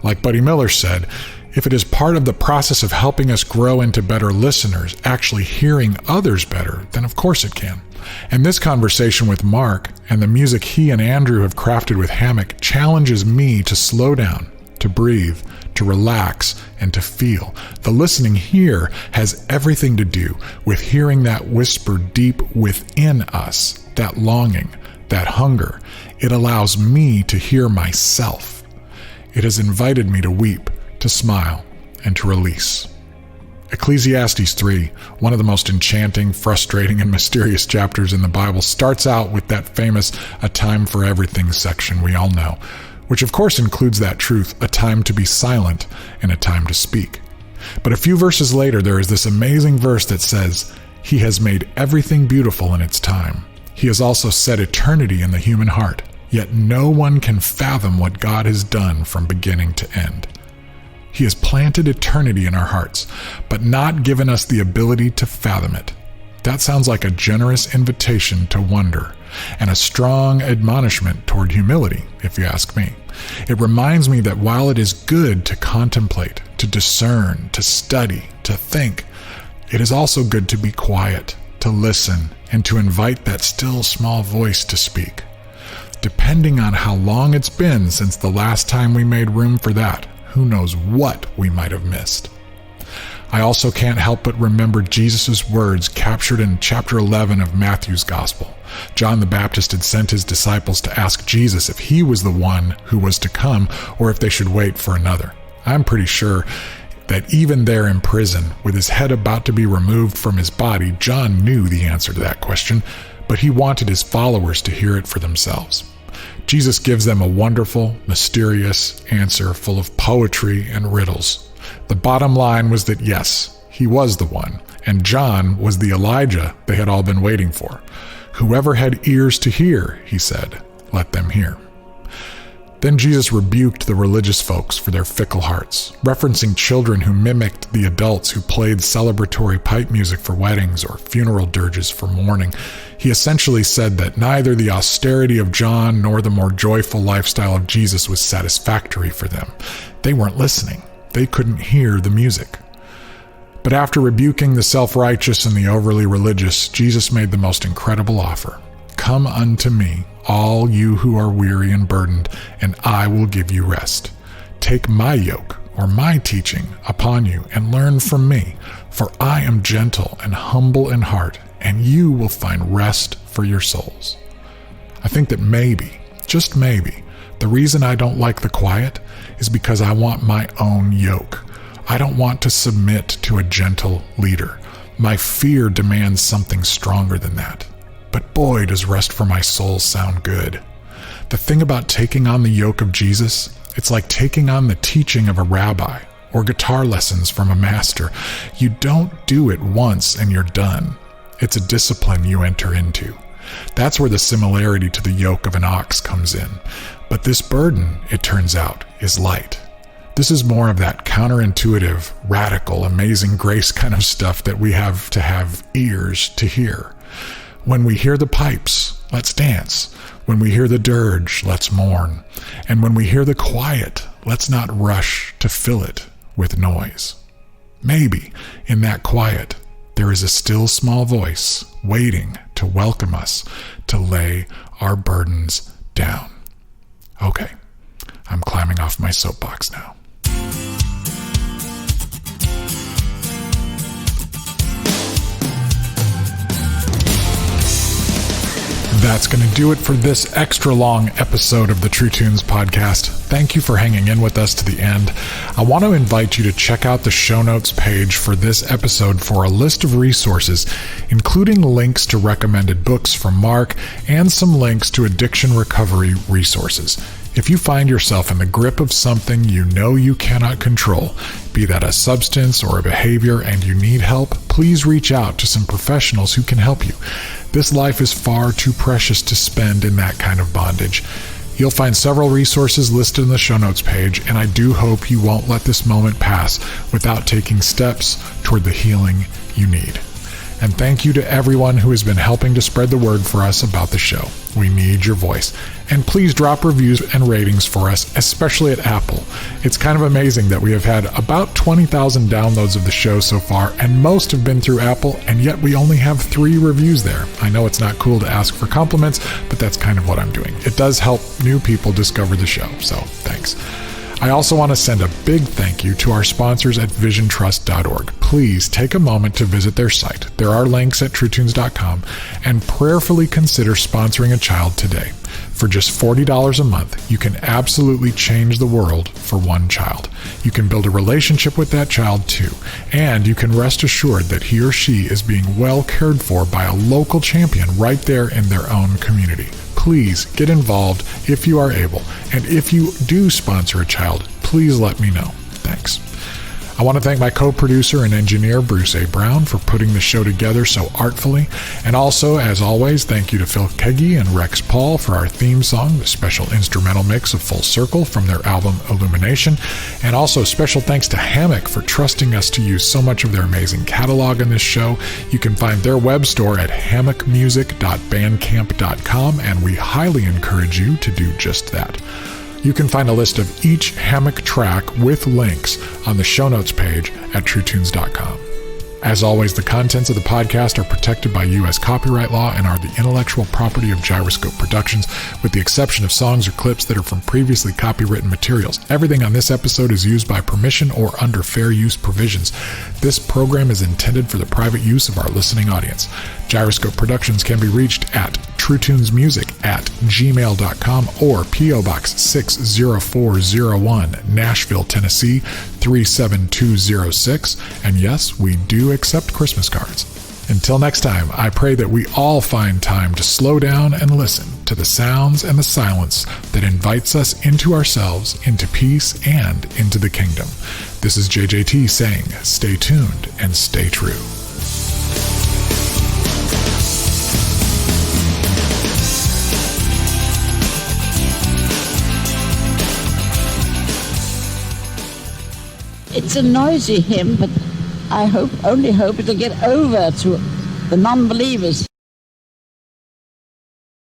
Like Buddy Miller said, if it is part of the process of helping us grow into better listeners, actually hearing others better, then of course it can. And this conversation with Mark and the music he and Andrew have crafted with Hammock challenges me to slow down, to breathe, to relax, and to feel. The listening here has everything to do with hearing that whisper deep within us, that longing, that hunger. It allows me to hear myself. It has invited me to weep, to smile, and to release. Ecclesiastes 3, one of the most enchanting, frustrating, and mysterious chapters in the Bible, starts out with that famous "a time for everything" section we all know, which of course includes that truth, a time to be silent and a time to speak. But a few verses later, there is this amazing verse that says, "He has made everything beautiful in its time. He has also set eternity in the human heart, yet no one can fathom what God has done from beginning to end." He has planted eternity in our hearts, but not given us the ability to fathom it. That sounds like a generous invitation to wonder, and a strong admonishment toward humility, if you ask me. It reminds me that while it is good to contemplate, to discern, to study, to think, it is also good to be quiet, to listen, and to invite that still small voice to speak. Depending on how long it's been since the last time we made room for that, who knows what we might have missed. I also can't help but remember Jesus' words captured in chapter 11 of Matthew's Gospel. John the Baptist had sent his disciples to ask Jesus if he was the one who was to come or if they should wait for another. I'm pretty sure that even there in prison, with his head about to be removed from his body, John knew the answer to that question, but he wanted his followers to hear it for themselves. Jesus gives them a wonderful, mysterious answer full of poetry and riddles. The bottom line was that yes, he was the one, and John was the Elijah they had all been waiting for. Whoever had ears to hear, he said, let them hear. Then Jesus rebuked the religious folks for their fickle hearts, referencing children who mimicked the adults who played celebratory pipe music for weddings or funeral dirges for mourning. He essentially said that neither the austerity of John nor the more joyful lifestyle of Jesus was satisfactory for them. They weren't listening. They couldn't hear the music. But after rebuking the self-righteous and the overly religious, Jesus made the most incredible offer. "Come unto me, all you who are weary and burdened, and I will give you rest. Take my yoke," or my teaching, "upon you, and learn from me, for I am gentle and humble in heart, and you will find rest for your souls." I think that maybe, just maybe, the reason I don't like the quiet is because I want my own yoke. I don't want to submit to a gentle leader. My fear demands something stronger than that. But boy, does rest for my soul sound good. The thing about taking on the yoke of Jesus, it's like taking on the teaching of a rabbi or guitar lessons from a master. You don't do it once and you're done. It's a discipline you enter into. That's where the similarity to the yoke of an ox comes in. But this burden, it turns out, is light. This is more of that counterintuitive, radical, amazing grace kind of stuff that we have to have ears to hear. When we hear the pipes, let's dance. When we hear the dirge, let's mourn. And when we hear the quiet, let's not rush to fill it with noise. Maybe in that quiet, there is a still small voice waiting to welcome us to lay our burdens down. Okay, I'm climbing off my soapbox now. That's going to do it for this extra long episode of the True Tunes podcast. thank you for hanging in with us to the end. I want to invite you to check out the show notes page for this episode for a list of resources, including links to recommended books from Marc and some links to addiction recovery resources. If you find yourself in the grip of something you know you cannot control, be that a substance or a behavior, and you need help, please reach out to some professionals who can help you. This life is far too precious to spend in that kind of bondage. You'll find several resources listed in the show notes page, and I do hope you won't let this moment pass without taking steps toward the healing you need. And thank you to everyone who has been helping to spread the word for us about the show. We need your voice. And please drop reviews and ratings for us, especially at Apple. It's kind of amazing that we have had about 20,000 downloads of the show so far, and most have been through Apple, and yet we only have 3 reviews there. I know it's not cool to ask for compliments, but that's kind of what I'm doing. It does help new people discover the show, so thanks. I also want to send a big thank you to our sponsors at visiontrust.org. Please take a moment to visit their site. There are links at truetunes.com, and prayerfully consider sponsoring a child today. For just $40 a month, you can absolutely change the world for one child. You can build a relationship with that child too, and you can rest assured that he or she is being well cared for by a local champion right there in their own community. Please get involved if you are able, and if you do sponsor a child, please let me know. Thanks. I want to thank my co-producer and engineer, Bruce A. Brown, for putting the show together so artfully. And also, as always, thank you to Phil Keggy and Rex Paul for our theme song, the special instrumental mix of Full Circle from their album Illumination. And also, special thanks to Hammock for trusting us to use so much of their amazing catalog in this show. You can find their web store at hammockmusic.bandcamp.com, and we highly encourage you to do just that. You can find a list of each Hammock track with links on the show notes page at truetunes.com. As always, the contents of the podcast are protected by U.S. copyright law and are the intellectual property of Gyroscope Productions, with the exception of songs or clips that are from previously copywritten materials. Everything on this episode is used by permission or under fair use provisions. This program is intended for the private use of our listening audience. Gyroscope Productions can be reached at truetunesmusic@gmail.com or P.O. Box 60401, Nashville, Tennessee 37206. And yes, we do accept Christmas cards. Until next time, I pray that we all find time to slow down and listen to the sounds and the silence that invites us into ourselves, into peace, and into the kingdom. This is JJT saying, stay tuned and stay true. It's a noisy hymn, but I only hope it'll get over to the non-believers.